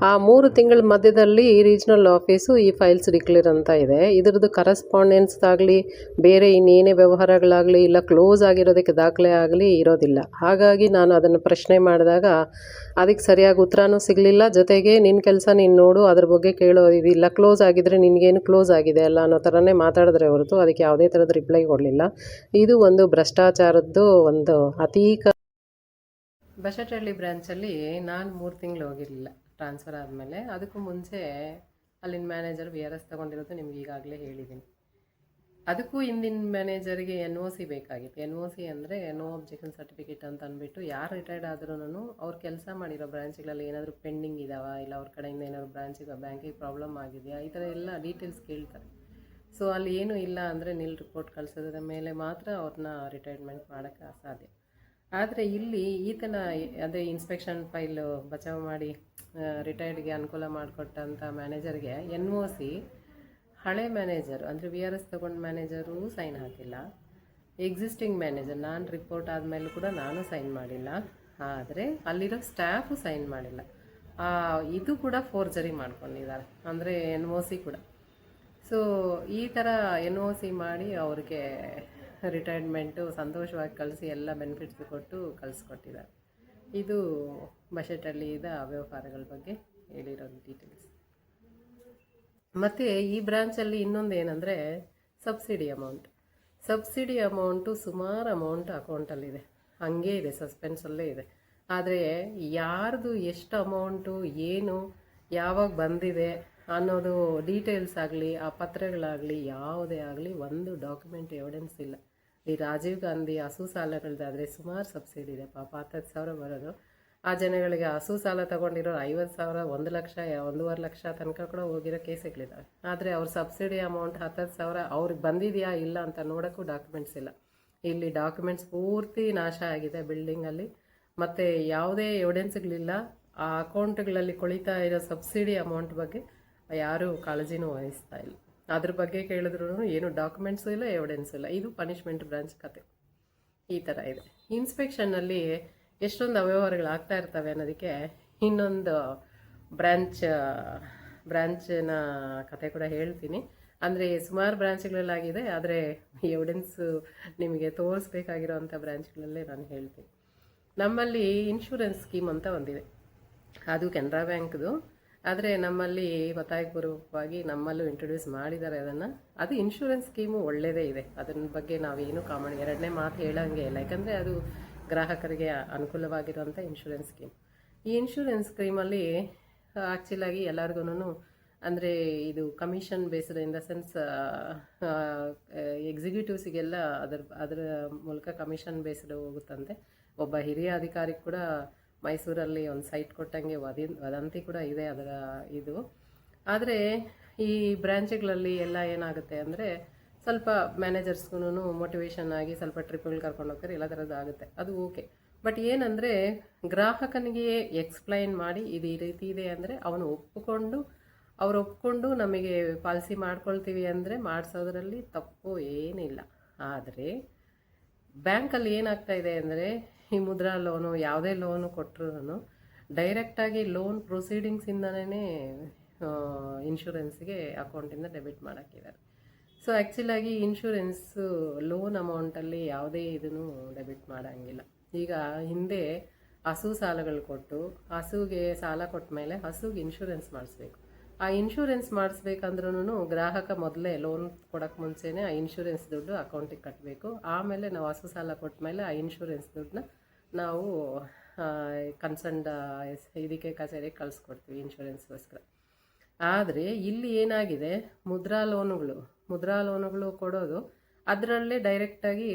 Speaker 1: ಆ 3 ತಿಂಗಳ ಮಧ್ಯದಲ್ಲಿ ರೀಜ್ನಲ್ ಆಫೀಸು ಈ ಫೈಲ್ಸ್ ಡಿಕ್ಲೇರ್ ಅಂತ ಇದೆ. ಇದ್ರದ್ದು ಕರೆಸ್ಪಾಂಡೆನ್ಸ್ ಆಗಲಿ ಬೇರೆ ಇನ್ನೇನೇ ವ್ಯವಹಾರಗಳಾಗಲಿ ಇಲ್ಲ ಕ್ಲೋಸ್ ಆಗಿರೋದಕ್ಕೆ ದಾಖಲೆ ಆಗಲಿ ಇರೋದಿಲ್ಲ. ಹಾಗಾಗಿ ನಾನು ಅದನ್ನು ಪ್ರಶ್ನೆ ಮಾಡಿದಾಗ ಅದಕ್ಕೆ ಸರಿಯಾಗಿ ಉತ್ತರನೂ ಸಿಗಲಿಲ್ಲ. ಜೊತೆಗೆ ನಿನ್ನ ಕೆಲಸ ನೀನು ನೋಡು, ಅದ್ರ ಬಗ್ಗೆ ಕೇಳೋ ಇದಿಲ್ಲ, ಕ್ಲೋಸ್ ಆಗಿದ್ದರೆ ನಿನಗೇನು ಕ್ಲೋಸ್ ಆಗಿದೆ ಅಲ್ಲ ಅನ್ನೋ ಥರನೇ ಮಾತಾಡಿದ್ರೆ ಹೊರತು ಅದಕ್ಕೆ ಯಾವುದೇ ಥರದ ರಿಪ್ಲೈ ಕೊಡಲಿಲ್ಲ. ಇದು ಒಂದು ಭ್ರಷ್ಟಾಚಾರದ್ದು ಒಂದು ಬಶೆಟ್ಟಹಳ್ಳಿ ಬ್ರ್ಯಾಂಚಲ್ಲಿ ನಾನು 3 ತಿಂಗಳು ಹೋಗಿರಲಿಲ್ಲ ಟ್ರಾನ್ಸ್ಫರ್ ಆದಮೇಲೆ. ಅದಕ್ಕೂ ಮುಂಚೆ ಅಲ್ಲಿನ ಮ್ಯಾನೇಜರ್ VRS ತೊಗೊಂಡಿರೋದು ನಿಮ್ಗೆ ಈಗಾಗಲೇ ಹೇಳಿದ್ದೀನಿ. ಅದಕ್ಕೂ ಹಿಂದಿನ ಮ್ಯಾನೇಜರ್ಗೆ NOC ಬೇಕಾಗಿತ್ತು. NOC ಅಂದರೆ ನೋ ಅಬ್ಜೆಕ್ಷನ್ ಸರ್ಟಿಫಿಕೇಟ್ ಅಂತ ಅಂದ್ಬಿಟ್ಟು ಯಾರು ರಿಟೈರ್ಡ್ ಆದ್ರೂ ಅವ್ರು ಕೆಲಸ ಮಾಡಿರೋ ಬ್ರಾಂಚ್ಗಳಲ್ಲಿ ಏನಾದರೂ ಪೆಂಡಿಂಗ್ ಇದಾವಾ, ಇಲ್ಲ ಅವ್ರ ಕಡೆಯಿಂದ ಏನಾದರೂ ಬ್ಯಾಂಕಿಗೆ ಪ್ರಾಬ್ಲಮ್ ಆಗಿದೆಯಾ, ಈ ಥರ ಎಲ್ಲ ಡೀಟೇಲ್ಸ್ ಕೇಳ್ತಾರೆ. ಸೊ ಅಲ್ಲಿ ಏನೂ ಇಲ್ಲ ಅಂದರೆ ರಿಪೋರ್ಟ್ ಕಳಿಸೋದ್ರ ಮೇಲೆ ಮಾತ್ರ ಅವ್ರನ್ನ ರಿಟೈರ್ಮೆಂಟ್ ಮಾಡೋಕ್ಕೆ ಅಸಾಧ್ಯ. ಆದರೆ ಇಲ್ಲಿ ಈತನ ಅದೇ ಇನ್ಸ್ಪೆಕ್ಷನ್ ಫೈಲು ಬಚಾವ್ ಮಾಡಿ ರಿಟೈರ್ಡ್ಗೆ ಅನುಕೂಲ ಮಾಡಿಕೊಟ್ಟಂಥ ಮ್ಯಾನೇಜರ್ಗೆ NOC ಹಳೆ ಮ್ಯಾನೇಜರ್ ಅಂದರೆ VRS ತೊಗೊಂಡ ಮ್ಯಾನೇಜರು ಸೈನ್ ಹಾಕಿಲ್ಲ. ಎಕ್ಸಿಸ್ಟಿಂಗ್ ಮ್ಯಾನೇಜರ್ ನಾನು ರಿಪೋರ್ಟ್ ಆದಮೇಲೂ ಕೂಡ ನಾನು ಸೈನ್ ಮಾಡಿಲ್ಲ. ಆದರೆ ಅಲ್ಲಿರೋ ಸ್ಟಾಫು ಸೈನ್ ಮಾಡಿಲ್ಲ. ಇದು ಕೂಡ ಫೋರ್ಜರಿ ಮಾಡ್ಕೊಂಡಿದ್ದಾರೆ, ಅಂದರೆ NOC ಕೂಡ. ಸೊ ಈ ಥರ NOC ಮಾಡಿ ಅವ್ರಿಗೆ ರಿಟೈರ್ಮೆಂಟು ಸಂತೋಷವಾಗಿ ಕಳಿಸಿ ಎಲ್ಲ ಬೆನಿಫಿಟ್ಸ್ ಕೊಟ್ಟು ಕಳಿಸ್ಕೊಟ್ಟಿದ್ದಾರೆ. ಇದು ಬಶೆಟ್ಟಹಳ್ಳಿದ ವ್ಯವಹಾರಗಳ ಬಗ್ಗೆ ಹೇಳಿರೋ ಡೀಟೇಲ್ಸ್. ಮತ್ತು ಈ ಬ್ರಾಂಚಲ್ಲಿ ಇನ್ನೊಂದು ಏನಂದರೆ ಸಬ್ಸಿಡಿ ಅಮೌಂಟು ಸುಮಾರು ಅಮೌಂಟ್ ಅಕೌಂಟಲ್ಲಿದೆ, ಹಾಗೇ ಇದೆ, ಸಸ್ಪೆನ್ಸಲ್ಲೇ ಇದೆ. ಆದರೆ ಯಾರ್ದು ಎಷ್ಟು ಅಮೌಂಟು ಏನು ಯಾವಾಗ ಬಂದಿದೆ ಅನ್ನೋದು ಡೀಟೇಲ್ಸ್ ಆಗಲಿ ಆ ಪತ್ರಗಳಾಗಲಿ ಯಾವುದೇ ಆಗಲಿ ಒಂದು ಡಾಕ್ಯುಮೆಂಟ್ ಎವಿಡೆನ್ಸ್ ಇಲ್ಲ. ಈ ರಾಜೀವ್ ಗಾಂಧಿ ಹಸು ಸಾಲಗಳದ್ದಾದರೆ ಸುಮಾರು ಸಬ್ಸಿಡಿ ಇದೆ, ಪಾಪ 10,000 ಬರೋದು. ಆ ಜನಗಳಿಗೆ ಹಸು ಸಾಲ ತೊಗೊಂಡಿರೋ 50,000, 1 ಲಕ್ಷ, 1.5 ಲಕ್ಷ ತನಕ ಕೂಡ ಹೋಗಿರೋ ಕೇಸುಗಳಿದ್ದಾವೆ. ಆದರೆ ಅವ್ರ ಸಬ್ಸಿಡಿ ಅಮೌಂಟ್ 10,000 ಅವ್ರಿಗೆ ಬಂದಿದೆಯಾ ಇಲ್ಲ ಅಂತ ನೋಡೋಕ್ಕೂ ಡಾಕ್ಯುಮೆಂಟ್ಸ್ ಇಲ್ಲ. ಇಲ್ಲಿ ಡಾಕ್ಯುಮೆಂಟ್ಸ್ ಪೂರ್ತಿ ನಾಶ ಆಗಿದೆ ಬಿಲ್ಡಿಂಗಲ್ಲಿ. ಮತ್ತು ಯಾವುದೇ ಎವಿಡೆನ್ಸ್ಗಳಿಲ್ಲ. ಆ ಅಕೌಂಟ್ಗಳಲ್ಲಿ ಕೊಳಿತಾ ಇರೋ ಸಬ್ಸಿಡಿ ಅಮೌಂಟ್ ಬಗ್ಗೆ ಯಾರೂ ಕಾಳಜಿನೂ ವಹಿಸ್ತಾ ಇಲ್ಲ. ಅದ್ರ ಬಗ್ಗೆ ಕೇಳಿದ್ರು ಏನು ಡಾಕ್ಯುಮೆಂಟ್ಸು ಇಲ್ಲ, ಎವಿಡೆನ್ಸು ಇಲ್ಲ. ಇದು ಪನಿಷ್ಮೆಂಟ್ ಬ್ರಾಂಚ್ ಕತೆ. ಈ ಥರ ಇದೆ. ಇನ್ಸ್ಪೆಕ್ಷನ್ನಲ್ಲಿ ಎಷ್ಟೊಂದು ಅವ್ಯವಹಾರಗಳಾಗ್ತಾ ಇರ್ತವೆ ಅನ್ನೋದಕ್ಕೆ ಇನ್ನೊಂದು ಬ್ರ್ಯಾಂಚಿನ ಕತೆ ಕೂಡ ಹೇಳ್ತೀನಿ. ಅಂದರೆ ಸುಮಾರು ಬ್ರಾಂಚ್ಗಳಲ್ಲಾಗಿದೆ, ಆದರೆ ಎವಿಡೆನ್ಸು ನಿಮಗೆ ತೋರಿಸ್ಬೇಕಾಗಿರೋವಂಥ ಬ್ರಾಂಚ್ಗಳಲ್ಲೇ ನಾನು ಹೇಳ್ತೀನಿ. ನಮ್ಮಲ್ಲಿ ಇನ್ಶೂರೆನ್ಸ್ ಸ್ಕೀಮ್ ಅಂತ ಒಂದಿದೆ, ಅದು ಕೆನರಾ ಬ್ಯಾಂಕ್ದು. ಆದರೆ ನಮ್ಮಲ್ಲಿ ಒತ್ತಾಯಪೂರ್ವಕವಾಗಿ ನಮ್ಮಲ್ಲೂ ಇಂಟ್ರೊಡ್ಯೂಸ್ ಮಾಡಿದ್ದಾರೆ ಅದನ್ನು. ಅದು ಇನ್ಶೂರೆನ್ಸ್ ಸ್ಕೀಮು ಒಳ್ಳೆಯದೇ ಇದೆ, ಅದರ ಬಗ್ಗೆ ನಾವೇನು ಕಾಮೆಂಟ್ ಎರಡನೇ ಮಾತು ಹೇಳೋಂಗೆ ಇಲ್ಲ. ಯಾಕಂದರೆ ಅದು ಗ್ರಾಹಕರಿಗೆ ಅನುಕೂಲವಾಗಿರುವಂಥ ಇನ್ಶೂರೆನ್ಸ್ ಸ್ಕೀಮ್. ಈ ಇನ್ಶೂರೆನ್ಸ್ ಸ್ಕೀಮಲ್ಲಿ ಆ್ಯಕ್ಚುಲಾಗಿ ಎಲ್ಲರಿಗೂ ಅಂದರೆ ಇದು commission based, in the sense ಎಕ್ಸಿಕ್ಯೂಟಿವ್ಸಿಗೆಲ್ಲ ಅದರ ಮೂಲಕ ಕಮಿಷನ್ ಬೇಸ್ಡ್ ಹೋಗುತ್ತಂತೆ. ಒಬ್ಬ ಹಿರಿಯ ಅಧಿಕಾರಿ ಕೂಡ ಮೈಸೂರಲ್ಲಿ ಒಂದು ಸೈಟ್ ಕೊಟ್ಟಂಗೆ ವದಂತಿ ಕೂಡ ಇದೆ ಅದರ ಇದು. ಆದರೆ ಈ ಬ್ರ್ಯಾಂಚ್ಗಳಲ್ಲಿ ಎಲ್ಲ ಏನಾಗುತ್ತೆ ಅಂದರೆ ಸ್ವಲ್ಪ ಮ್ಯಾನೇಜರ್ಸ್ಗೂ ಮೋಟಿವೇಶನ್ ಆಗಿ ಸ್ವಲ್ಪ ಟ್ರಿಪ್ಗಳು ಕರ್ಕೊಂಡು ಹೋಗ್ತಾರೆ, ಎಲ್ಲ ಥರದ್ದು ಆಗುತ್ತೆ, ಅದು ಓಕೆ. ಬಟ್ ಏನಂದರೆ ಗ್ರಾಹಕನಿಗೆ ಎಕ್ಸ್ಪ್ಲೈನ್ ಮಾಡಿ ಇದು ಈ ರೀತಿ ಇದೆ ಅಂದರೆ ಅವನು ಒಪ್ಕೊಂಡು ನಮಗೆ ಪಾಲಿಸಿ ಮಾಡ್ಕೊಳ್ತೀವಿ ಅಂದರೆ ಮಾಡಿಸೋದ್ರಲ್ಲಿ ತಪ್ಪು ಏನಿಲ್ಲ. ಆದರೆ ಬ್ಯಾಂಕಲ್ಲಿ ಏನಾಗ್ತಾ ಇದೆ ಅಂದರೆ ಈ ಮುದ್ರಾ ಲೋನು ಯಾವುದೇ ಲೋನು ಕೊಟ್ಟರು ಡೈರೆಕ್ಟಾಗಿ ಲೋನ್ ಪ್ರೊಸೀಡಿಂಗ್ಸಿಂದನೇ ಇನ್ಶೂರೆನ್ಸ್ಗೆ ಅಕೌಂಟಿಂದ ಡೆಬಿಟ್ ಮಾಡೋಕ್ಕಿದ್ದಾರೆ. ಸೊ ಆ್ಯಕ್ಚುಲಾಗಿ ಇನ್ಶೂರೆನ್ಸು ಲೋನ್ ಅಮೌಂಟಲ್ಲಿ ಯಾವುದೇ ಇದನ್ನು ಡೆಬಿಟ್ ಮಾಡೋಂಗಿಲ್ಲ. ಈಗ ಹಿಂದೆ ಹಸು ಸಾಲಗಳು ಕೊಟ್ಟು ಹಸುಗೆ ಸಾಲ ಕೊಟ್ಟ ಮೇಲೆ ಹಸುಗೆ ಇನ್ಶೂರೆನ್ಸ್ ಮಾಡಿಸ್ಬೇಕು. ಆ ಇನ್ಶೂರೆನ್ಸ್ ಮಾಡಿಸ್ಬೇಕಂದ್ರೂ ಗ್ರಾಹಕ ಮೊದಲೇ ಲೋನ್ ಕೊಡೋಕ್ಕೆ ಮುಂಚೆನೇ ಆ ಇನ್ಶೂರೆನ್ಸ್ ದುಡ್ಡು ಅಕೌಂಟಿಗೆ ಕಟ್ಟಬೇಕು. ಆಮೇಲೆ ನಾವು ಹಸು ಸಾಲ ಕೊಟ್ಟ ಮೇಲೆ ಆ ಇನ್ಶೂರೆನ್ಸ್ ದುಡ್ಡನ್ನ ನಾವು ಕನ್ಸರ್ನ್ಡ್ ಇದಕ್ಕೆ ಕಚೇರಿಗೆ ಕಳಿಸ್ಕೊಡ್ತೀವಿ ಇನ್ಶೂರೆನ್ಸ್ಗೋಸ್ಕರ. ಆದರೆ ಇಲ್ಲಿ ಏನಾಗಿದೆ, ಮುದ್ರಾ ಲೋನುಗಳು ಕೊಡೋದು ಅದರಲ್ಲೇ ಡೈರೆಕ್ಟಾಗಿ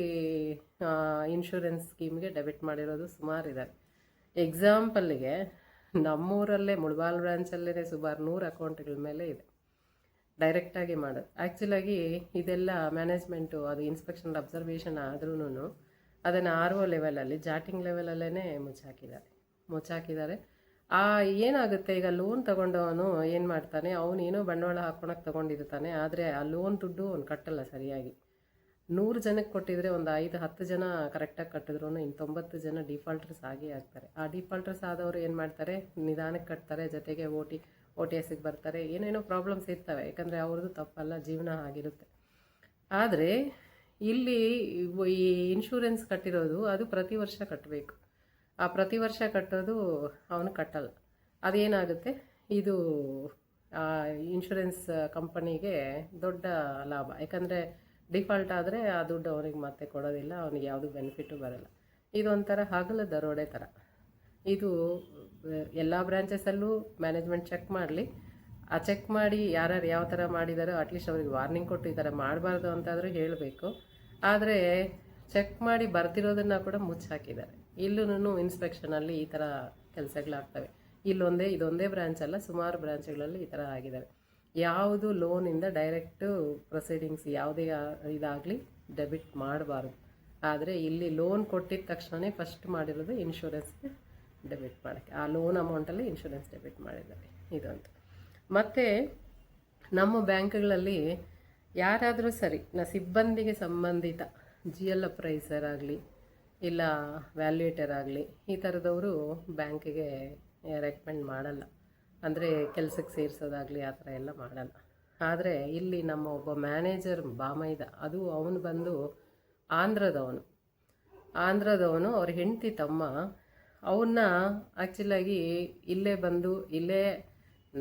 Speaker 1: ಇನ್ಶೂರೆನ್ಸ್ ಸ್ಕೀಮ್ಗೆ ಡೆಬಿಟ್ ಮಾಡಿರೋದು ಸುಮಾರು ಇದ್ದಾರೆ. ಎಕ್ಸಾಂಪಲ್ಗೆ ನಮ್ಮೂರಲ್ಲೇ ಮುಳಬಾಲ್ ಬ್ರಾಂಚಲ್ಲೇ ಸುಮಾರು 100 ಅಕೌಂಟ್ಗಳ ಮೇಲೆ ಇದೆ ಡೈರೆಕ್ಟಾಗಿ ಮಾಡೋದು. ಆ್ಯಕ್ಚುಲಾಗಿ ಇದೆಲ್ಲ ಮ್ಯಾನೇಜ್ಮೆಂಟು ಅದು ಇನ್ಸ್ಪೆಕ್ಷನ್ ಅಬ್ಸರ್ವೇಷನ್ ಆದ್ರೂ ಅದನ್ನು ಆರ್ ಒ ಲೆವೆಲಲ್ಲಿ ಜಾಟಿಂಗ್ ಲೆವೆಲಲ್ಲೇ ಮುಚ್ಚಾಕಿದ್ದಾರೆ. ಏನಾಗುತ್ತೆ ಈಗ ಲೋನ್ ತೊಗೊಂಡವನು ಏನು ಮಾಡ್ತಾನೆ, ಅವನು ಏನೋ ಬಂಡವಾಳ ಹಾಕ್ಕೊಳಕ್ಕೆ ತೊಗೊಂಡಿರ್ತಾನೆ, ಆದರೆ ಆ ಲೋನ್ ದುಡ್ಡು ಅವ್ನು ಕಟ್ಟಲ್ಲ ಸರಿಯಾಗಿ. 100 ಜನಕ್ಕೆ ಕೊಟ್ಟಿದ್ರೆ ಒಂದು 5-10 ಜನ ಕರೆಕ್ಟಾಗಿ ಕಟ್ಟಿದ್ರು ಇನ್ನು 90 ಜನ ಡಿಫಾಲ್ಟರ್ಸ್ ಆಗೇ ಆಗ್ತಾರೆ. ಆ ಡಿಫಾಲ್ಟರ್ಸ್ ಆದವರು ಏನು ಮಾಡ್ತಾರೆ, ನಿಧಾನಕ್ಕೆ ಕಟ್ತಾರೆ, ಜೊತೆಗೆ ಒ ಟಿ ಎಸ್ಸಿಗೆ ಬರ್ತಾರೆ, ಏನೇನೋ ಪ್ರಾಬ್ಲಮ್ಸ್ ಇರ್ತವೆ. ಯಾಕಂದರೆ ಅವ್ರದ್ದು ತಪ್ಪಲ್ಲ, ಜೀವನ ಆಗಿರುತ್ತೆ. ಆದರೆ ಇಲ್ಲಿ ಈ ಇನ್ಶೂರೆನ್ಸ್ ಕಟ್ಟಿರೋದು ಅದು ಪ್ರತಿ ವರ್ಷ ಕಟ್ಟಬೇಕು. ಆ ಪ್ರತಿ ವರ್ಷ ಕಟ್ಟೋದು ಅವನು ಕಟ್ಟಲ್ಲ. ಅದೇನಾಗುತ್ತೆ, ಇದು ಇನ್ಶೂರೆನ್ಸ್ ಕಂಪನಿಗೆ ದೊಡ್ಡ ಲಾಭ. ಯಾಕಂದರೆ ಡಿಫಾಲ್ಟ್ ಆದರೆ ಆ ದುಡ್ಡು ಅವನಿಗೆ ಮತ್ತೆ ಕೊಡೋದಿಲ್ಲ, ಅವನಿಗೆ ಯಾವುದೂ ಬೆನಿಫಿಟ್ಟು ಬರೋಲ್ಲ. ಇದೊಂಥರ ಹಗಲು ದರೋಡೆ ಥರ. ಇದು ಎಲ್ಲ ಬ್ರಾಂಚಸಲ್ಲೂ ಮ್ಯಾನೇಜ್ಮೆಂಟ್ ಚೆಕ್ ಮಾಡಲಿ. ಆ ಚೆಕ್ ಮಾಡಿ ಯಾರ್ಯಾರು ಯಾವ ಥರ ಮಾಡಿದಾರೋ ಅಟ್ಲೀಸ್ಟ್ ಅವ್ರಿಗೆ ವಾರ್ನಿಂಗ್ ಕೊಟ್ಟು ಈ ಥರ ಮಾಡಬಾರ್ದು ಅಂತಾದರೂ ಹೇಳಬೇಕು. ಆದರೆ ಚೆಕ್ ಮಾಡಿ ಬರ್ತಿರೋದನ್ನು ಕೂಡ ಮುಚ್ಚಾಕಿದ್ದಾರೆ. ಇಲ್ಲೂ ಇನ್ಸ್ಪೆಕ್ಷನಲ್ಲಿ ಈ ಥರ ಕೆಲಸಗಳಾಗ್ತವೆ. ಇದೊಂದೇ ಬ್ರಾಂಚ್ ಅಲ್ಲ, ಸುಮಾರು ಬ್ರಾಂಚ್ಗಳಲ್ಲಿ ಈ ಥರ ಆಗಿದ್ದಾವೆ. ಯಾವುದು ಲೋನಿಂದ ಡೈರೆಕ್ಟು ಪ್ರೊಸೀಡಿಂಗ್ಸ್ ಯಾವುದೇ ಇದಾಗಲಿ ಡೆಬಿಟ್ ಮಾಡಬಾರ್ದು. ಆದರೆ ಇಲ್ಲಿ ಲೋನ್ ಕೊಟ್ಟಿದ್ದ ತಕ್ಷಣವೇ ಫಸ್ಟ್ ಮಾಡಿರೋದು ಇನ್ಶೂರೆನ್ಸ್ಗೆ ಡೆಬಿಟ್ ಮಾಡೋಕ್ಕೆ. ಆ ಲೋನ್ ಅಮೌಂಟಲ್ಲಿ ಇನ್ಶೂರೆನ್ಸ್ ಡೆಬಿಟ್ ಮಾಡಿದ್ದಾರೆ ಇದಂತ. ಮತ್ತು ನಮ್ಮ ಬ್ಯಾಂಕ್ಗಳಲ್ಲಿ ಯಾರಾದರೂ ಸರಿ, ಸಿಬ್ಬಂದಿಗೆ ಸಂಬಂಧಿತ GL ಅಪ್ರೈಸರ್ ಆಗಲಿ ಇಲ್ಲ ವ್ಯಾಲ್ಯೂಯೇಟರ್ ಆಗಲಿ ಈ ಥರದವರು ಬ್ಯಾಂಕಿಗೆ ರೆಕಮೆಂಡ್ ಮಾಡಲ್ಲ. ಅಂದರೆ ಕೆಲಸಕ್ಕೆ ಸೇರಿಸೋದಾಗಲಿ ಆ ಥರ ಎಲ್ಲ ಮಾಡಲ್ಲ. ಆದರೆ ಇಲ್ಲಿ ನಮ್ಮ ಒಬ್ಬ ಮ್ಯಾನೇಜರ್ ಬಾಮೈದ, ಅದು ಅವನು ಬಂದು ಆಂಧ್ರದವನು ಅವ್ರ ಹೆಂಡತಿ ತಮ್ಮ ಅವನ್ನ ಆ್ಯಕ್ಚುಲಾಗಿ ಇಲ್ಲೇ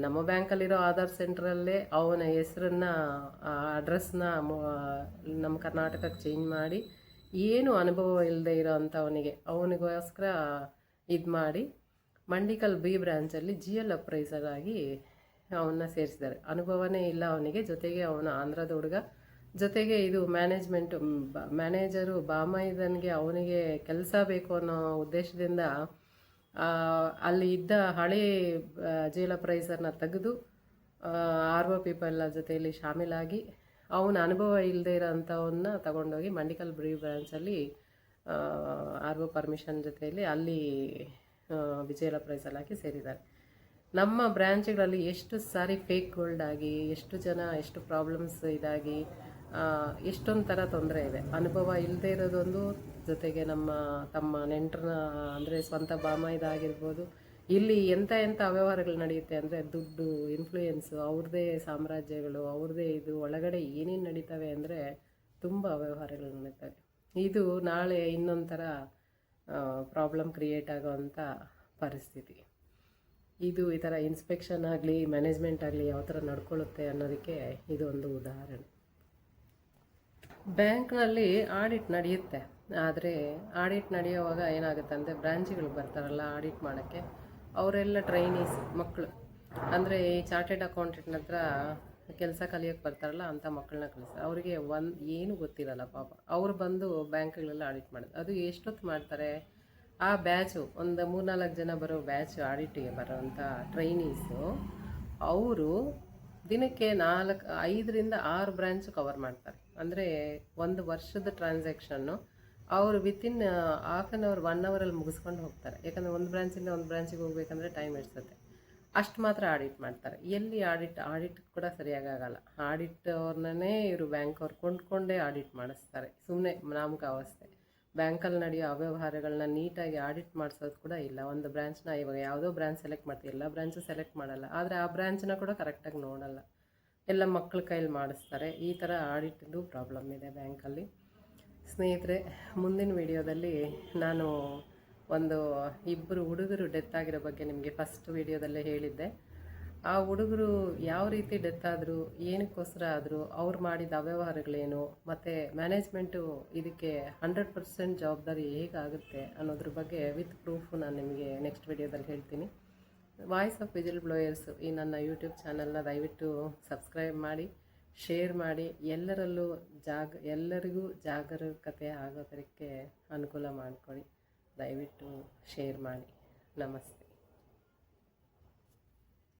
Speaker 1: ನಮ್ಮ ಬ್ಯಾಂಕಲ್ಲಿರೋ ಆಧಾರ್ ಸೆಂಟ್ರಲ್ಲೇ ಅವನ ಹೆಸರನ್ನ ಅಡ್ರೆಸ್ನ ನಮ್ಮ ಕರ್ನಾಟಕಕ್ಕೆ ಚೇಂಜ್ ಮಾಡಿ, ಏನು ಅನುಭವ ಇಲ್ಲದೆ ಇರೋ ಅವನಿಗೋಸ್ಕರ ಇದು ಮಾಡಿ ಮಂಡಿಕಲ್ B ಬ್ರಾಂಚಲ್ಲಿ GL ಅಪ್ರೈಸರ್ ಆಗಿ ಅವನ್ನ ಸೇರಿಸಿದ್ದಾರೆ. ಅನುಭವನೇ ಇಲ್ಲ ಅವನಿಗೆ, ಜೊತೆಗೆ ಅವನು ಆಂಧ್ರದ ಹುಡುಗ, ಜೊತೆಗೆ ಇದು ಮ್ಯಾನೇಜರು ಬಾಮೈದನಿಗೆ ಅವನಿಗೆ ಕೆಲಸ ಬೇಕು ಅನ್ನೋ ಉದ್ದೇಶದಿಂದ ಅಲ್ಲಿ ಇದ್ದ ಹಳೆ GL ಅಪ್ರೈಸರ್ನ ತೆಗೆದು RO ಪೀಪಲ್ ಜೊತೆಯಲ್ಲಿ ಶಾಮೀಲಾಗಿ ಅವನ ಅನುಭವ ಇಲ್ಲದೆ ಇರೋಂಥವನ್ನ ತಗೊಂಡೋಗಿ ಮಂಡಿಕಲ್ B ಬ್ರಾಂಚಲ್ಲಿ RO ಪರ್ಮಿಷನ್ ಜೊತೆಯಲ್ಲಿ ಅಲ್ಲಿ GL ಅಪ್ರೈಸರ್ ಹಾಕಿ ಸೇರಿದ್ದಾರೆ. ನಮ್ಮ ಬ್ರ್ಯಾಂಚ್ಗಳಲ್ಲಿ ಎಷ್ಟು ಸಾರಿ ಫೇಕ್ ಗೋಲ್ಡ್ ಆಗಿ ಎಷ್ಟು ಪ್ರಾಬ್ಲಮ್ಸ್ ಇದಾಗಿ ಎಷ್ಟೊಂದು ಥರ ತೊಂದರೆ ಇದೆ. ಅನುಭವ ಇಲ್ಲದೆ ಇರೋದೊಂದು, ಜೊತೆಗೆ ನಮ್ಮ ತಮ್ಮ ನೆಂಟರನ್ನ ಅಂದರೆ ಸ್ವಂತ ಬಾಮೈದಾಗಿರ್ಬೋದು. ಇಲ್ಲಿ ಎಂಥ ಅವ್ಯವಹಾರಗಳು ನಡೆಯುತ್ತೆ ಅಂದರೆ ದುಡ್ಡು, ಇನ್ಫ್ಲೂಯೆನ್ಸು, ಅವ್ರದ್ದೇ ಸಾಮ್ರಾಜ್ಯಗಳು, ಅವ್ರದ್ದೇ ಇದು ಒಳಗಡೆ ಏನೇನು ನಡೀತವೆ ಅಂದರೆ ತುಂಬ ಅವ್ಯವಹಾರಗಳು ನಡೀತವೆ. ಇದು ನಾಳೆ ಇನ್ನೊಂದು ಥರ ಪ್ರಾಬ್ಲಮ್ ಕ್ರಿಯೇಟ್ ಆಗೋವಂಥ ಪರಿಸ್ಥಿತಿ. ಇದು ಈ ಥರ ಇನ್ಸ್ಪೆಕ್ಷನ್ ಆಗಲಿ ಮ್ಯಾನೇಜ್ಮೆಂಟ್ ಆಗಲಿ ಯಾವ ಥರ ನಡ್ಕೊಳ್ಳುತ್ತೆ ಅನ್ನೋದಕ್ಕೆ ಇದು ಒಂದು ಉದಾಹರಣೆ. ಬ್ಯಾಂಕ್ನಲ್ಲಿ ಆಡಿಟ್ ನಡೆಯುತ್ತೆ, ಆದರೆ ಆಡಿಟ್ ನಡೆಯುವಾಗ ಏನಾಗುತ್ತೆ ಅಂದರೆ ಬ್ರಾಂಚ್ಗಳಿಗೆ ಬರ್ತಾರಲ್ಲ ಆಡಿಟ್ ಮಾಡೋಕ್ಕೆ, ಅವರೆಲ್ಲ ಟ್ರೈನೀಸ್ ಮಕ್ಕಳು. ಅಂದರೆ ಈ ಚಾರ್ಟೆಡ್ ಅಕೌಂಟೆಂಟ್ ಹತ್ರ ಕೆಲಸ ಕಲಿಯೋಕ್ಕೆ ಬರ್ತಾರಲ್ಲ ಅಂಥ ಮಕ್ಕಳನ್ನ ಕಲಿಸ್ತಾರೆ. ಅವರಿಗೆ ಏನು ಗೊತ್ತಿರಲ್ಲ ಪಾಪ. ಅವ್ರು ಬಂದು ಬ್ಯಾಂಕ್ಗಳೆಲ್ಲ ಆಡಿಟ್ ಮಾಡೋದು. ಅದು ಎಷ್ಟೊತ್ತು ಮಾಡ್ತಾರೆ, ಆ ಬ್ಯಾಚು ಒಂದು 3-4 ಜನ ಬರೋ ಬ್ಯಾಚು ಆಡಿಟಿಗೆ ಬರೋವಂಥ ಟ್ರೈನೀಸು, ಅವರು ದಿನಕ್ಕೆ 5ರಿಂದ 6 ಬ್ರಾಂಚ್ ಕವರ್ ಮಾಡ್ತಾರೆ. ಅಂದರೆ ಒಂದು ವರ್ಷದ ಟ್ರಾನ್ಸಾಕ್ಷನ್ನು ಅವರು ವಿತಿನ್ ಹಾಫ್ ಆನ್ ಅವರ್ 1 ಅವರಲ್ಲಿ ಮುಗಿಸ್ಕೊಂಡು ಹೋಗ್ತಾರೆ. ಯಾಕಂದರೆ ಒಂದು ಬ್ರಾಂಚಿಂದ ಒಂದು ಬ್ರಾಂಚಿಗೆ ಹೋಗ್ಬೇಕಂದ್ರೆ ಟೈಮ್ ಹಿಡಿಸುತ್ತೆ. ಅಷ್ಟು ಮಾತ್ರ ಆಡಿಟ್ ಮಾಡ್ತಾರೆ. ಎಲ್ಲಿ ಆಡಿಟ್ ಕೂಡ ಸರಿಯಾಗಿ ಆಗಲ್ಲ. ಆಡಿಟ್ ಅವ್ರನ್ನೇ ಇವರು ಬ್ಯಾಂಕ್ ಅವ್ರು ಕೊಂಡ್ಕೊಂಡೇ ಆಡಿಟ್ ಮಾಡಿಸ್ತಾರೆ. ಸುಮ್ಮನೆ ನಾಮಕಾವಸ್ಥೆ. ಬ್ಯಾಂಕಲ್ಲಿ ನಡೆಯೋ ಅವ್ಯವಹಾರಗಳನ್ನ ನೀಟಾಗಿ ಆಡಿಟ್ ಮಾಡಿಸೋದು ಕೂಡ ಇಲ್ಲ. ಒಂದು ಬ್ರಾಂಚ್ನ ಇವಾಗ ಯಾವುದೋ ಬ್ರಾಂಚ್ ಸೆಲೆಕ್ಟ್ ಮಾಡ್ತೀವಿ, ಎಲ್ಲ ಬ್ರಾಂಚು ಸೆಲೆಕ್ಟ್ ಮಾಡಲ್ಲ, ಆದರೆ ಆ ಬ್ರಾಂಚನ್ನ ಕೂಡ ಕರೆಕ್ಟಾಗಿ ನೋಡಲ್ಲ, ಎಲ್ಲ ಮಕ್ಕಳ ಕೈಯಲ್ಲಿ ಮಾಡಿಸ್ತಾರೆ. ಈ ಥರ ಆಡಿಟ್ದು ಪ್ರಾಬ್ಲಮ್ ಇದೆ ಬ್ಯಾಂಕಲ್ಲಿ. ಸ್ನೇಹಿತರೆ, ಮುಂದಿನ ವಿಡಿಯೋದಲ್ಲಿ ನಾನು ಇಬ್ಬರು ಹುಡುಗರು ಡೆತ್ ಆಗಿರೋ ಬಗ್ಗೆ ನಿಮಗೆ ಫಸ್ಟ್ ವಿಡಿಯೋದಲ್ಲೇ ಹೇಳಿದ್ದೆ. ಆ ಹುಡುಗರು ಯಾವ ರೀತಿ ಡೆತ್ ಆದರು, ಏನಕ್ಕೋಸ್ಕರ ಆದರು, ಅವ್ರು ಮಾಡಿದ ಅವ್ಯವಹಾರಗಳೇನು, ಮತ್ತು ಮ್ಯಾನೇಜ್ಮೆಂಟು ಇದಕ್ಕೆ 100% ಜವಾಬ್ದಾರಿ ಹೇಗಾಗುತ್ತೆ ಅನ್ನೋದ್ರ ಬಗ್ಗೆ ವಿತ್ ಪ್ರೂಫು ನಾನು ನಿಮಗೆ ನೆಕ್ಸ್ಟ್ ವಿಡಿಯೋದಲ್ಲಿ ಹೇಳ್ತೀನಿ. ವಾಯ್ಸ್ ಆಫ್ ವಿಜಿಲ್ ಬ್ಲೋಯರ್ಸ್ ಈ ನನ್ನ ಯೂಟ್ಯೂಬ್ ಚಾನಲ್ನ ದಯವಿಟ್ಟು ಸಬ್ಸ್ಕ್ರೈಬ್ ಮಾಡಿ, ಶೇರ್ ಮಾಡಿ, ಎಲ್ಲರಿಗೂ ಜಾಗರೂಕತೆ ಆಗೋದಕ್ಕೆ ಅನುಕೂಲ ಮಾಡಿಕೊಡಿ. ದಯವಿಟ್ಟು ಶೇರ್ ಮಾಡಿ. ನಮಸ್ತೆ.